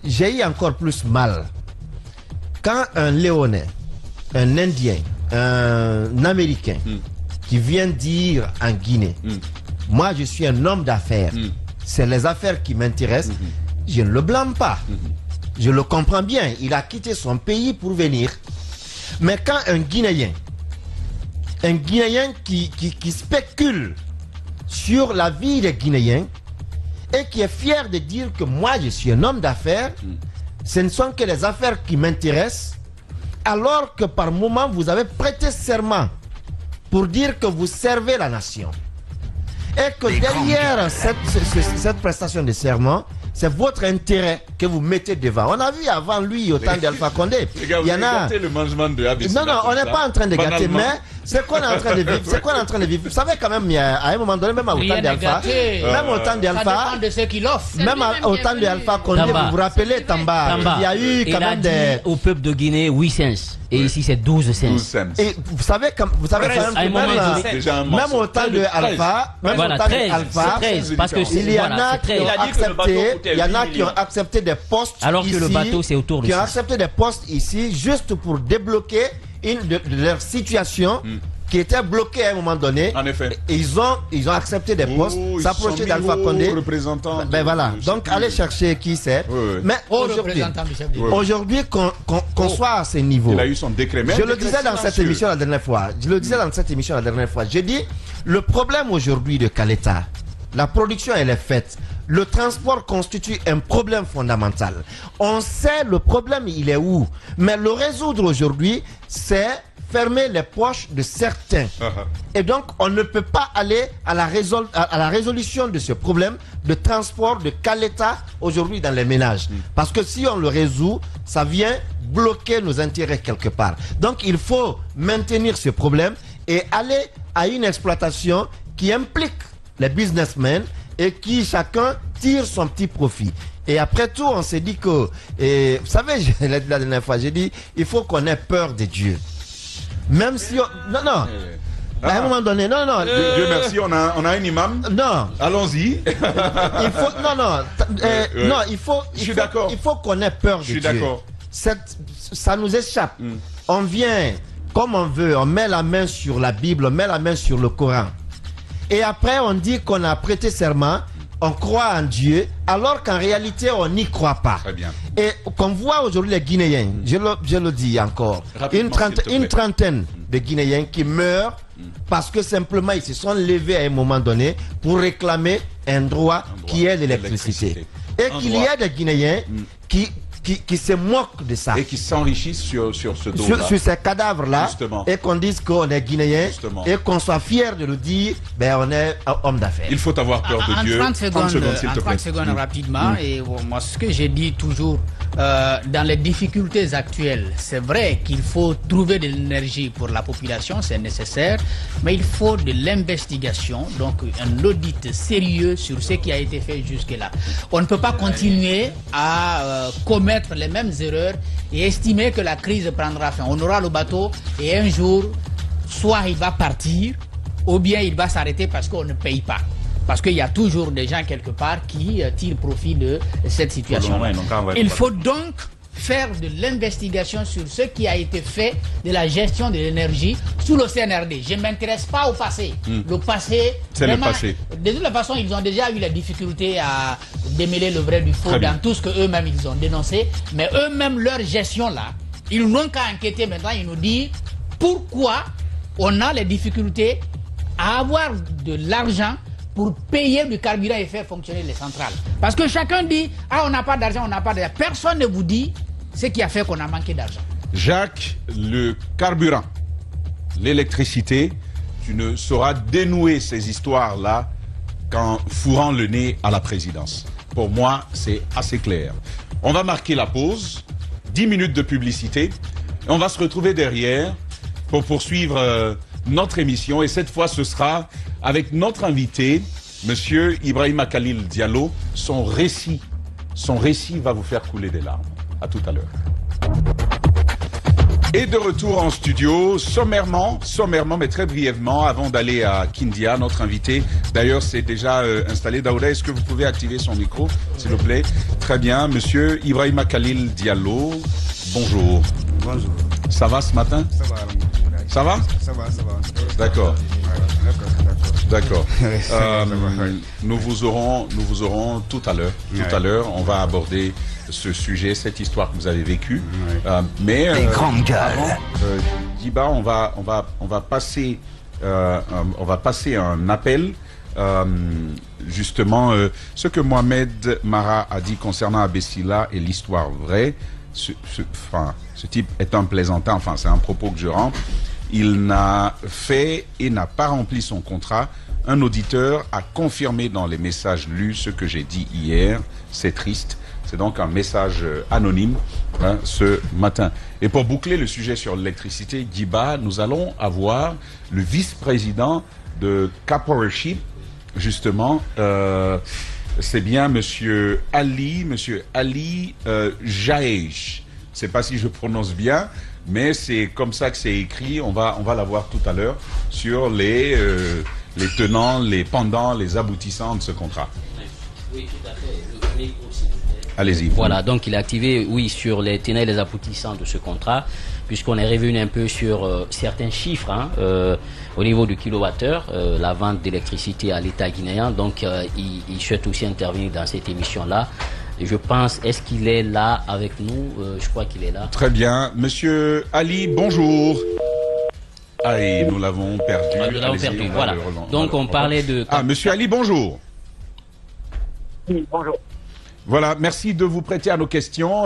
J'ai eu encore plus mal. Quand un Léonais, un Indien, un Américain qui vient dire en Guinée, moi je suis un homme d'affaires, c'est les affaires qui m'intéressent, je ne le blâme pas. Je le comprends bien, il a quitté son pays pour venir. Mais quand un Guinéen qui spécule sur la vie des Guinéens et qui est fier de dire que moi je suis un homme d'affaires, ce ne sont que les affaires qui m'intéressent, alors que par moment vous avez prêté serment pour dire que vous servez la nation. Et que derrière cette prestation de serment, c'est votre intérêt que vous mettez devant. On a vu avant lui au temps d'Alpha Condé. Il y en a. Le management de Abessila. Non, on n'est pas en train de gâter, mais c'est qu'on est en train de vivre. C'est qu'on est en train de vivre. Vous savez quand même, à un moment donné, même au temps d'Alpha, même au temps d'Alpha Condé, vous vous rappelez, Tamba, il y a eu quand même des. Au peuple de Guinée, 8 cents. Et ici, c'est 12 cents. Et vous savez quand même, même au temps de Alpha, parce que il y en a qui ont accepté. Il y en a qui ont accepté des postes alors ici, que le bateau c'est autour de qui ont accepté des postes ici juste pour débloquer de leur situation qui était bloquée à un moment donné. En effet. Et ils ont accepté des postes, s'approcher d'Alpha Condé. Ben voilà. Donc allez chercher qui c'est. Mais aujourd'hui qu'on soit à ce niveau. Il a eu son décret. Je le disais dans cette émission la dernière fois. J'ai dit, le problème aujourd'hui de Caleta, la production elle est faite. Le transport constitue un problème fondamental. On sait le problème il est où. Mais le résoudre aujourd'hui, c'est fermer les poches de certains. Et donc, on ne peut pas aller à la résolution de ce problème de transport de Caleta aujourd'hui dans les ménages. Parce que si on le résout, ça vient bloquer nos intérêts quelque part. Donc, il faut maintenir ce problème et aller à une exploitation qui implique les businessmen et qui chacun tire son petit profit. Et après tout, on s'est dit que, vous savez, la dernière fois, j'ai dit, il faut qu'on ait peur de Dieu. Même si on... Non. À un moment donné, non. Dieu merci, on a un imam. Non. Allons-y. Il faut... Non, il faut... Je suis d'accord. Il faut qu'on ait peur de Dieu. Je suis d'accord. Ça nous échappe. On vient comme on veut, on met la main sur la Bible, on met la main sur le Coran. Et après, on dit qu'on a prêté serment, on croit en Dieu, alors qu'en réalité, on n'y croit pas. Très bien. Et qu'on voit aujourd'hui les Guinéens, je le dis encore, une trentaine de Guinéens qui meurent parce que simplement ils se sont levés à un moment donné pour réclamer un droit qui est l'électricité. Et qu'il y a des Guinéens qui se moquent de ça. Et qui s'enrichissent sur ce dos-là. Sur ces cadavres-là. Et qu'on dise qu'on est Guinéen. Et qu'on soit fier de le dire, ben on est homme d'affaires. Il faut avoir peur de Dieu. 30 secondes rapidement. Et moi, ce que j'ai dit toujours, dans les difficultés actuelles, c'est vrai qu'il faut trouver de l'énergie pour la population, c'est nécessaire. Mais il faut de l'investigation, donc un audit sérieux sur ce qui a été fait jusque-là. On ne peut pas continuer à commettre les mêmes erreurs et estimer que la crise prendra fin. On aura le bateau et un jour, soit il va partir ou bien il va s'arrêter parce qu'on ne paye pas. Parce qu'il y a toujours des gens quelque part qui tirent profit de cette situation. Il faut donc faire de l'investigation sur ce qui a été fait de la gestion de l'énergie sous le CNRD. Je ne m'intéresse pas au passé. Le passé, c'est le passé. De toute façon, ils ont déjà eu la difficulté à démêler le vrai du faux dans tout ce qu'eux-mêmes ils ont dénoncé. Mais eux-mêmes, leur gestion là, ils n'ont qu'à enquêter maintenant. Ils nous disent pourquoi on a les difficultés à avoir de l'argent pour payer du carburant et faire fonctionner les centrales. Parce que chacun dit, on n'a pas d'argent, on n'a pas d'argent. Personne ne vous dit ce qui a fait qu'on a manqué d'argent. Jacques, le carburant, l'électricité, tu ne sauras dénouer ces histoires-là qu'en fourrant le nez à la présidence. Pour moi, c'est assez clair. On va marquer la pause, 10 minutes de publicité, et on va se retrouver derrière pour poursuivre notre émission. Et cette fois, ce sera avec notre invité, Monsieur Ibrahima Khalil Diallo. Son récit va vous faire couler des larmes. À tout à l'heure. Et de retour en studio, sommairement, mais très brièvement, avant d'aller à Kindia, notre invité, d'ailleurs, c'est déjà installé. Daouda, est-ce que vous pouvez activer son micro, s'il vous plaît? Très bien. Monsieur Ibrahima Khalil Diallo, bonjour. Bonjour. Ça va ce matin? Ça va. Ça va? Ça va. D'accord. D'accord. Nous vous aurons tout à l'heure. Tout à l'heure, on va aborder ce sujet, cette histoire que vous avez vécue. Mais les grandes gueules. Diba, on va passer un appel. Justement, ce que Mohamed Mara a dit concernant Abessila est l'histoire vraie. Ce type est un plaisantin. Enfin, c'est un propos que je rends. Il n'a fait et n'a pas rempli son contrat. Un auditeur a confirmé dans les messages lus ce que j'ai dit hier. C'est triste. C'est donc un message anonyme ce matin. Et pour boucler le sujet sur l'électricité, Diba, nous allons avoir le vice-président de Caporship, justement. C'est bien Monsieur Ali Jaesh. Je ne sais pas si je prononce bien, mais c'est comme ça que c'est écrit. On va l'avoir tout à l'heure sur les tenants, les pendants, les aboutissants de ce contrat. Oui, tout à fait. Allez-y. Voilà, donc il est activé, oui, sur les tenants et les aboutissants de ce contrat, puisqu'on est revenu un peu sur certains chiffres au niveau du kilowattheure, la vente d'électricité à l'État guinéen. Donc il souhaite aussi intervenir dans cette émission-là. Je pense, est-ce qu'il est là avec nous? Je crois qu'il est là. Très bien. Monsieur Ali, bonjour. Ah, et nous l'avons perdu. Nous l'avons perdu, voilà. Donc on parlait de... Ah, monsieur Ali, bonjour. Oui, bonjour. Voilà, merci de vous prêter à nos questions.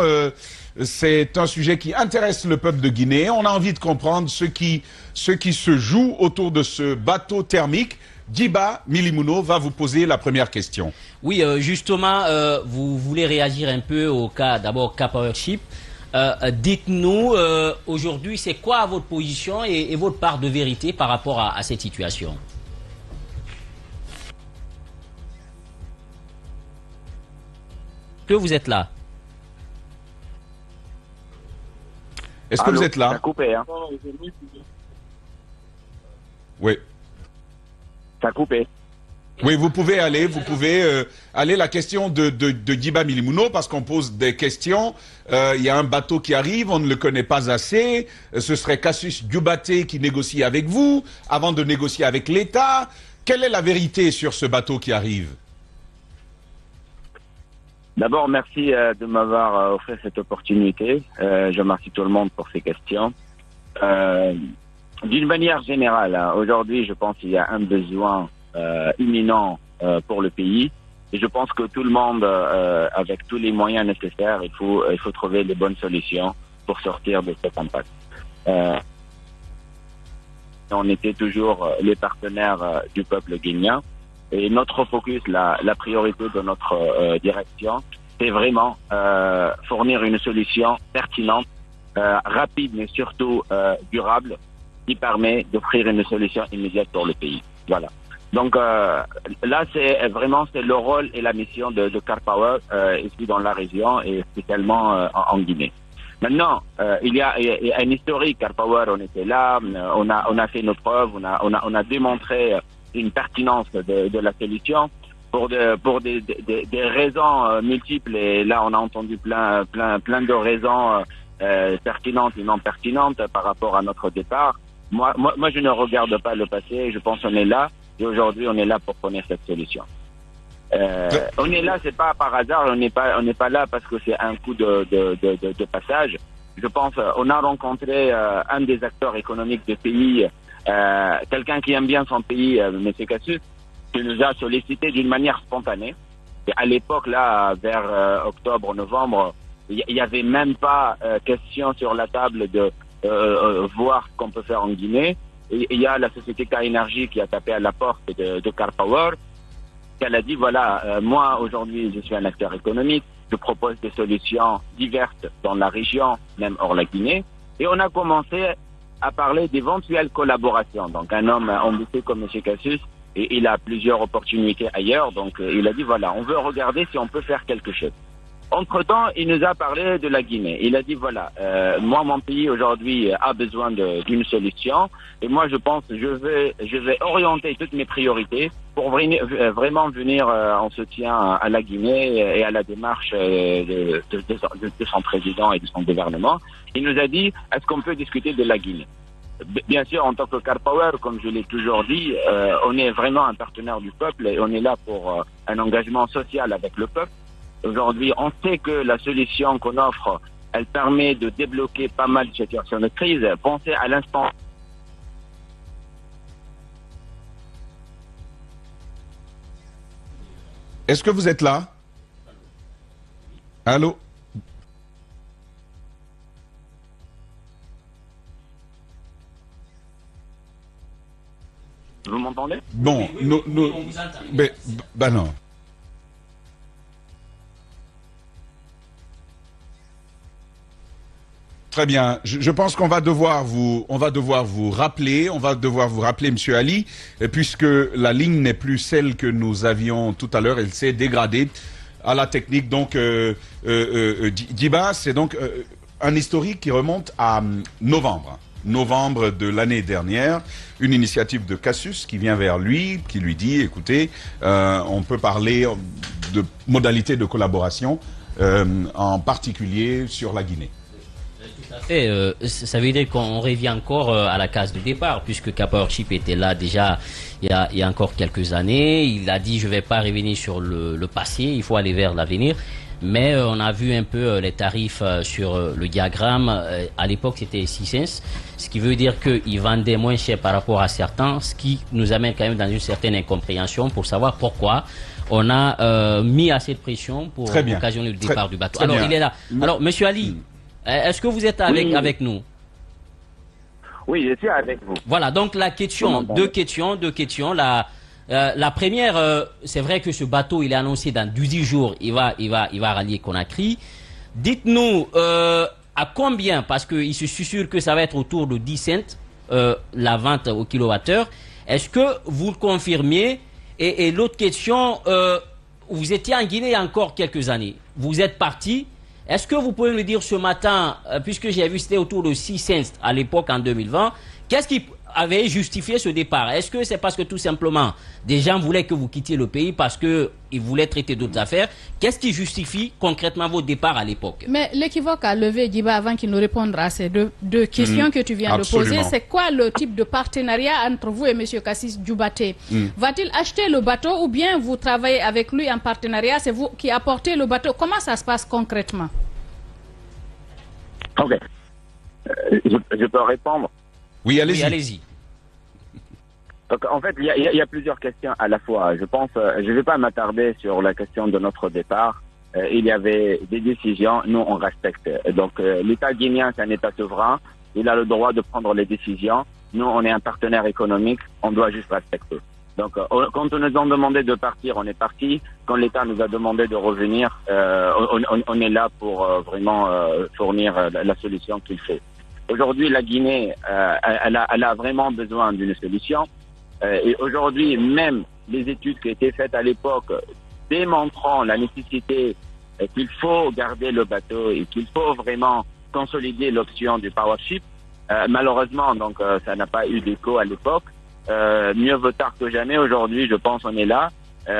C'est un sujet qui intéresse le peuple de Guinée. On a envie de comprendre ce qui se joue autour de ce bateau thermique. Djiba Milimuno va vous poser la première question. Oui, justement, vous voulez réagir un peu au cas, d'abord, K-Powership. Dites-nous, aujourd'hui, c'est quoi votre position et votre part de vérité par rapport à cette situation? Que vous êtes là? Est-ce que vous êtes là? Ça a coupé, hein? Oui. Ça a coupé. Oui, vous pouvez aller, la question de Djiba Milimuno, parce qu'on pose des questions. Il y a un bateau qui arrive, on ne le connaît pas assez. Ce serait Cassius Dioubaté qui négocie avec vous, avant de négocier avec l'État. Quelle est la vérité sur ce bateau qui arrive? D'abord, merci de m'avoir offert cette opportunité. Je remercie tout le monde pour ces questions. D'une manière générale, aujourd'hui, je pense qu'il y a un besoin imminent pour le pays. Et je pense que tout le monde, avec tous les moyens nécessaires, il faut trouver les bonnes solutions pour sortir de cet impact. On était toujours les partenaires du peuple guinéen. Et notre focus, la priorité de notre direction, c'est vraiment fournir une solution pertinente, rapide, mais surtout durable, qui permet d'offrir une solution immédiate pour le pays. Voilà. Donc là, c'est le rôle et la mission de CarPower ici dans la région et spécialement en Guinée. Maintenant, il y a un historique. CarPower, on était là, on a fait nos preuves, on a démontré une pertinence de la solution pour des raisons multiples, et là on a entendu plein de raisons pertinentes et non pertinentes par rapport à notre départ. Moi je ne regarde pas le passé, je pense qu'on est là et aujourd'hui on est là pour connaître cette solution. On est là, c'est pas par hasard, on n'est pas là parce que c'est un coup de passage. Je pense on a rencontré un des acteurs économiques du pays, quelqu'un qui aime bien son pays, M. Cassius, qui nous a sollicité d'une manière spontanée. Et à l'époque, là, vers octobre-novembre, il n'y avait même pas question sur la table de voir ce qu'on peut faire en Guinée. Et il y a la société K-Energy qui a tapé à la porte de CarPower. Elle a dit, voilà, moi, aujourd'hui, je suis un acteur économique, je propose des solutions diverses dans la région, même hors la Guinée. Et on a commencé à parler d'éventuelles collaborations. Donc un homme ambitieux comme M. Cassius, et il a plusieurs opportunités ailleurs, donc il a dit voilà, on veut regarder si on peut faire quelque chose. Entre-temps, il nous a parlé de la Guinée. Il a dit voilà, moi mon pays aujourd'hui a besoin d'une solution, et moi je pense je vais orienter toutes mes priorités pour vraiment venir en soutien à la Guinée et à la démarche de son président et de son gouvernement. Il nous a dit est-ce qu'on peut discuter de la Guinée? Bien sûr, en tant que CarPower, comme je l'ai toujours dit, on est vraiment un partenaire du peuple et on est là pour un engagement social avec le peuple. Aujourd'hui, on sait que la solution qu'on offre, elle permet de débloquer pas mal de situations de crise. Pensez à l'instant. Est-ce que vous êtes là? Allô? Vous m'entendez? Bon, nous, ben non. Très bien. Je pense qu'on va devoir vous rappeler, Monsieur Ali, puisque la ligne n'est plus celle que nous avions tout à l'heure. Elle s'est dégradée à la technique. Donc, Djiba, c'est donc un historique qui remonte à novembre de l'année dernière, une initiative de Cassius qui vient vers lui, qui lui dit, écoutez, on peut parler de modalités de collaboration, en particulier sur la Guinée. Tout à fait. Ça veut dire qu'on revient encore à la case de départ, puisque Cap-Powership était là déjà il y a encore quelques années. Il a dit je ne vais pas revenir sur le passé, il faut aller vers l'avenir. Mais on a vu un peu les tarifs sur le diagramme. À l'époque, c'était 6 cents, ce qui veut dire qu'ils vendaient moins cher par rapport à certains, ce qui nous amène quand même dans une certaine incompréhension pour savoir pourquoi on a mis assez de pression pour occasionner le départ du bateau. Alors, il est là. Alors, Monsieur Ali, est-ce que vous êtes avec nous? Oui, je suis avec vous. Voilà, donc la question, deux questions. La première, c'est vrai que ce bateau, il est annoncé dans 18 jours, il va rallier Conakry. Dites-nous à combien, parce qu'il se sûr que ça va être autour de 10 cents la vente au kilowattheure. Est-ce que vous le confirmiez? Et l'autre question, vous étiez en Guinée il y a encore quelques années. Vous êtes parti. Est-ce que vous pouvez me dire ce matin, puisque j'ai vu c'était autour de 6 cents à l'époque en 2020, qu'est-ce qui avait justifié ce départ? Est-ce que c'est parce que tout simplement des gens voulaient que vous quittiez le pays parce qu'ils voulaient traiter d'autres affaires? Qu'est-ce qui justifie concrètement votre départ à l'époque? Mais l'équivoque à lever, Djiba, avant qu'il nous réponde à ces deux questions que tu viens de poser, c'est quoi le type de partenariat entre vous et M. Kassis Djoubaté? Va-t-il acheter le bateau ou bien vous travaillez avec lui en partenariat? C'est vous qui apportez le bateau? Comment ça se passe concrètement? Ok. Je peux répondre? Oui, allez-y. Oui, allez-y. Donc, en fait, il y a plusieurs questions à la fois. Je pense, je ne vais pas m'attarder sur la question de notre départ. Il y avait des décisions, nous on respecte. Donc, l'État guinéen, c'est un État souverain. Il a le droit de prendre les décisions. Nous, on est un partenaire économique. On doit juste respecter. Donc, quand on nous a demandé de partir, on est parti. Quand l'État nous a demandé de revenir, on est là pour vraiment fournir la solution qu'il faut. Aujourd'hui, la Guinée, elle a vraiment besoin d'une solution. Et aujourd'hui, même les études qui étaient faites à l'époque démontrant la nécessité qu'il faut garder le bateau et qu'il faut vraiment consolider l'option du Powership. Malheureusement, donc, ça n'a pas eu d'écho à l'époque. Mieux vaut tard que jamais. Aujourd'hui, je pense on est là.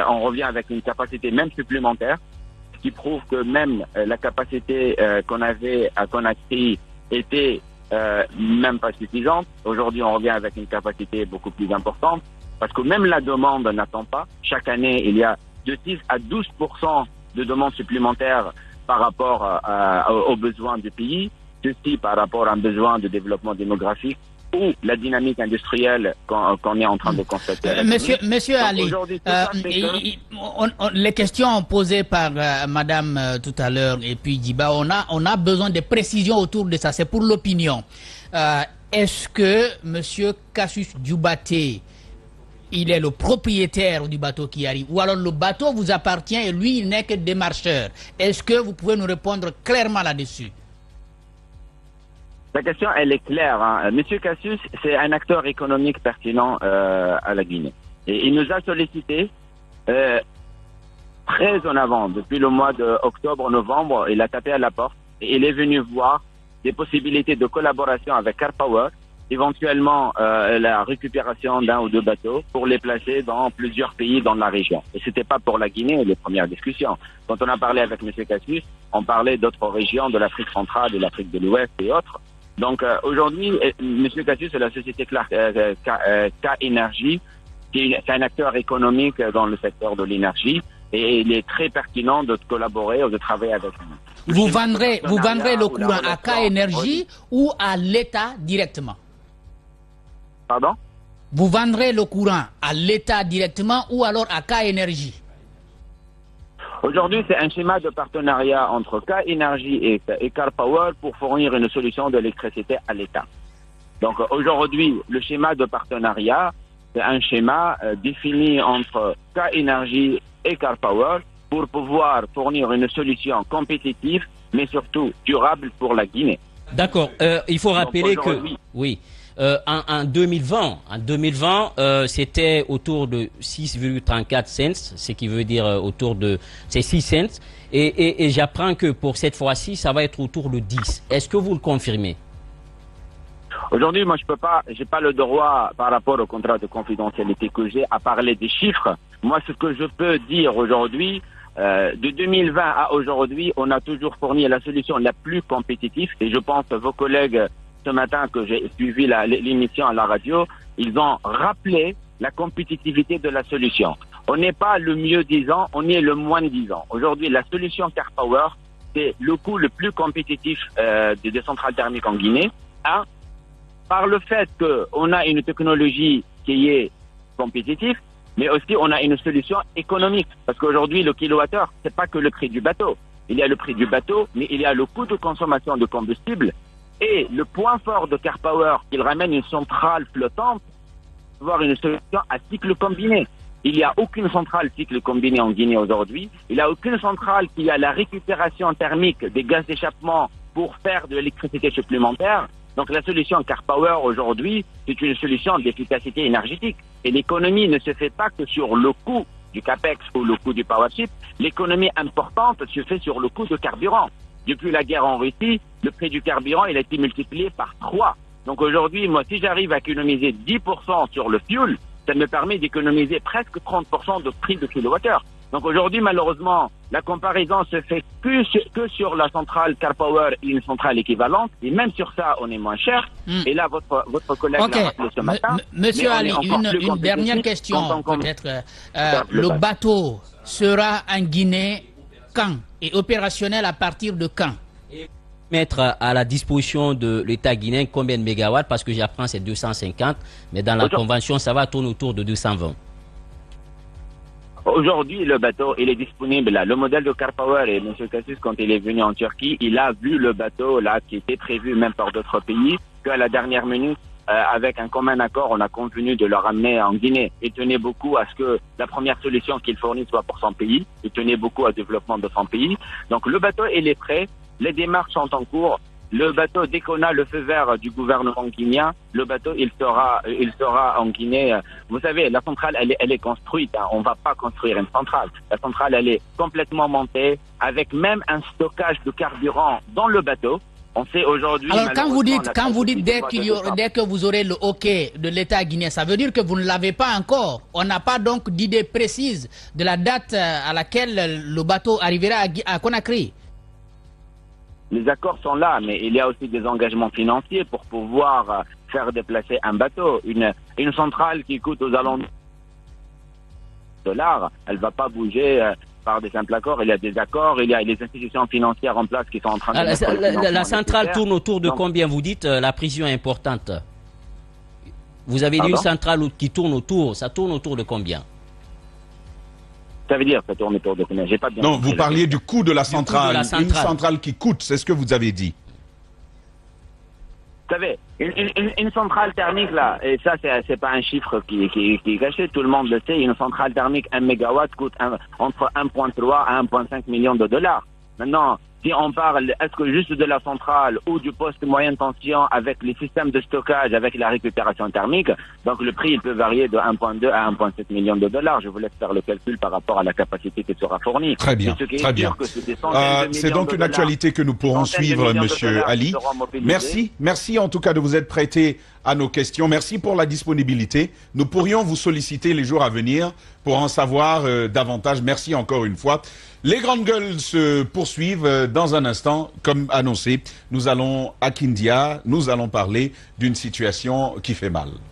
On revient avec une capacité même supplémentaire, ce qui prouve que même la capacité qu'on avait à Conakry était même pas suffisante. Aujourd'hui, on revient avec une capacité beaucoup plus importante parce que même la demande n'attend pas. Chaque année, il y a de 6 à 12% de demandes supplémentaires par rapport aux besoins du pays. Ceci par rapport à un besoin de développement démographique ou la dynamique industrielle qu'on est en train de constater. Monsieur Ali, les questions posées par Madame tout à l'heure et puis Djiba, on a besoin de précisions autour de ça. C'est pour l'opinion. Est-ce que Monsieur Kassis Djoubaté, il est le propriétaire du bateau qui arrive, ou alors le bateau vous appartient et lui il n'est que démarcheur? Est-ce que vous pouvez nous répondre clairement là-dessus? La question, elle est claire. Hein. Monsieur Kassis, c'est un acteur économique pertinent à la Guinée. Et il nous a sollicité très en avant. Depuis le mois d'octobre-novembre, il a tapé à la porte et il est venu voir des possibilités de collaboration avec Car Power, éventuellement la récupération d'un ou deux bateaux pour les placer dans plusieurs pays dans la région. Et c'était pas pour la Guinée les premières discussions. Quand on a parlé avec Monsieur Kassis, on parlait d'autres régions de l'Afrique centrale, de l'Afrique de l'Ouest et autres. Donc aujourd'hui, M. Kassis, c'est la société K-Énergie, c'est un acteur économique dans le secteur de l'énergie et il est très pertinent de collaborer ou de travailler avec nous. Vous vendrez le courant à K-Énergie ou à l'État directement? Pardon? Vous vendrez le courant à l'État directement ou alors à K-Énergie? Aujourd'hui, c'est un schéma de partenariat entre K-Énergie et Car Power pour fournir une solution d'électricité à l'État. Donc aujourd'hui, le schéma de partenariat, c'est un schéma défini entre K-Énergie et Car Power pour pouvoir fournir une solution compétitive, mais surtout durable pour la Guinée. D'accord. Il faut rappeler que... Oui. En 2020, c'était autour de 6,34 cents, ce qui veut dire autour de 6 cents. Et j'apprends que pour cette fois-ci, ça va être autour de 10. Est-ce que vous le confirmez? Aujourd'hui, moi, j'ai pas le droit, par rapport au contrat de confidentialité que j'ai, à parler des chiffres. Moi, ce que je peux dire aujourd'hui, De 2020 à aujourd'hui, on a toujours fourni la solution la plus compétitive. Et je pense que vos collègues, ce matin que j'ai suivi l'émission à la radio, ils ont rappelé la compétitivité de la solution. On n'est pas le mieux disant, on est le moins disant. Aujourd'hui, la solution CarPower, c'est le coût le plus compétitif des centrales thermiques en Guinée. Par le fait qu'on a une technologie qui est compétitive, mais aussi on a une solution économique. Parce qu'aujourd'hui, le kilowattheure, c'est pas que le prix du bateau. Il y a le prix du bateau, mais il y a le coût de consommation de combustible. Et le point fort de CarPower, qu'il ramène une centrale flottante, avoir une solution à cycle combiné. Il n'y a aucune centrale cycle combiné en Guinée aujourd'hui. Il n'y a aucune centrale qui a la récupération thermique des gaz d'échappement pour faire de l'électricité supplémentaire. Donc la solution CarPower aujourd'hui, c'est une solution d'efficacité énergétique. Et l'économie ne se fait pas que sur le coût du CAPEX ou le coût du Powership. L'économie importante se fait sur le coût de carburant. Depuis la guerre en Russie, le prix du carburant il a été multiplié par 3. Donc aujourd'hui, moi, si j'arrive à économiser 10% sur le fuel, ça me permet d'économiser presque 30% de prix de kilowattheure. Donc aujourd'hui, malheureusement, la comparaison se fait que sur la centrale CarPower et une centrale équivalente. Et même sur ça, on est moins cher. Et là, votre collègue l'a rappelé ce matin. Monsieur Ali, une dernière question peut-être. Le bateau sera en Guinée quand et opérationnel à partir de quand? Mettre à la disposition de l'État guinéen combien de mégawatts? Parce que j'apprends c'est 250, mais dans la convention, ça va tourner autour de 220. Aujourd'hui, le bateau, il est disponible là. Le modèle de CarPower, et M. Cassis, quand il est venu en Turquie, il a vu le bateau là qui était prévu même par d'autres pays, qu'à la dernière minute, avec un commun accord, on a convenu de le ramener en Guinée. Il tenait beaucoup à ce que la première solution qu'il fournit soit pour son pays. Il tenait beaucoup au développement de son pays. Donc le bateau, il est prêt. Les démarches sont en cours. Le bateau, dès qu'on a le feu vert du gouvernement guinéen, le bateau, il sera en Guinée. Vous savez, la centrale, elle est construite. Hein. On va pas construire une centrale. La centrale, elle est complètement montée, avec même un stockage de carburant dans le bateau. On sait aujourd'hui. Alors, quand vous dites dès que vous aurez le OK de l'État guinéen, ça veut dire que vous ne l'avez pas encore. On n'a pas donc d'idée précise de la date à laquelle le bateau arrivera à Conakry. Les accords sont là, mais il y a aussi des engagements financiers pour pouvoir faire déplacer un bateau. Une centrale qui coûte aux alentours de $, elle va pas bouger par des simples accords. Il y a des accords, il y a les institutions financières en place qui sont en train de... La centrale tourne autour de combien? Vous dites la pression est importante. Vous avez dit une centrale qui tourne autour, ça tourne autour de combien? Ça veut dire ça tourne autour de combien? J'ai pas bien Non, vous parliez du coût de la centrale. Une centrale qui coûte, c'est ce que vous avez dit. Vous savez, une centrale thermique là, et ça c'est pas un chiffre qui est caché, tout le monde le sait, une centrale thermique, 1 mégawatt coûte entre 1,3 à 1,5 million de dollars. Maintenant, si on parle, est-ce que juste de la centrale ou du poste moyenne tension avec les systèmes de stockage, avec la récupération thermique, donc le prix il peut varier de 1,2 à 1,7 million de dollars. Je vous laisse faire le calcul par rapport à la capacité qui sera fournie. Très bien, très bien. C'est donc une actualité que nous pourrons suivre, Monsieur Ali. Merci en tout cas de vous être prêté à nos questions. Merci pour la disponibilité. Nous pourrions vous solliciter les jours à venir pour en savoir davantage. Merci encore une fois. Les grandes gueules se poursuivent dans un instant. Comme annoncé, nous allons à Kindia, nous allons parler d'une situation qui fait mal.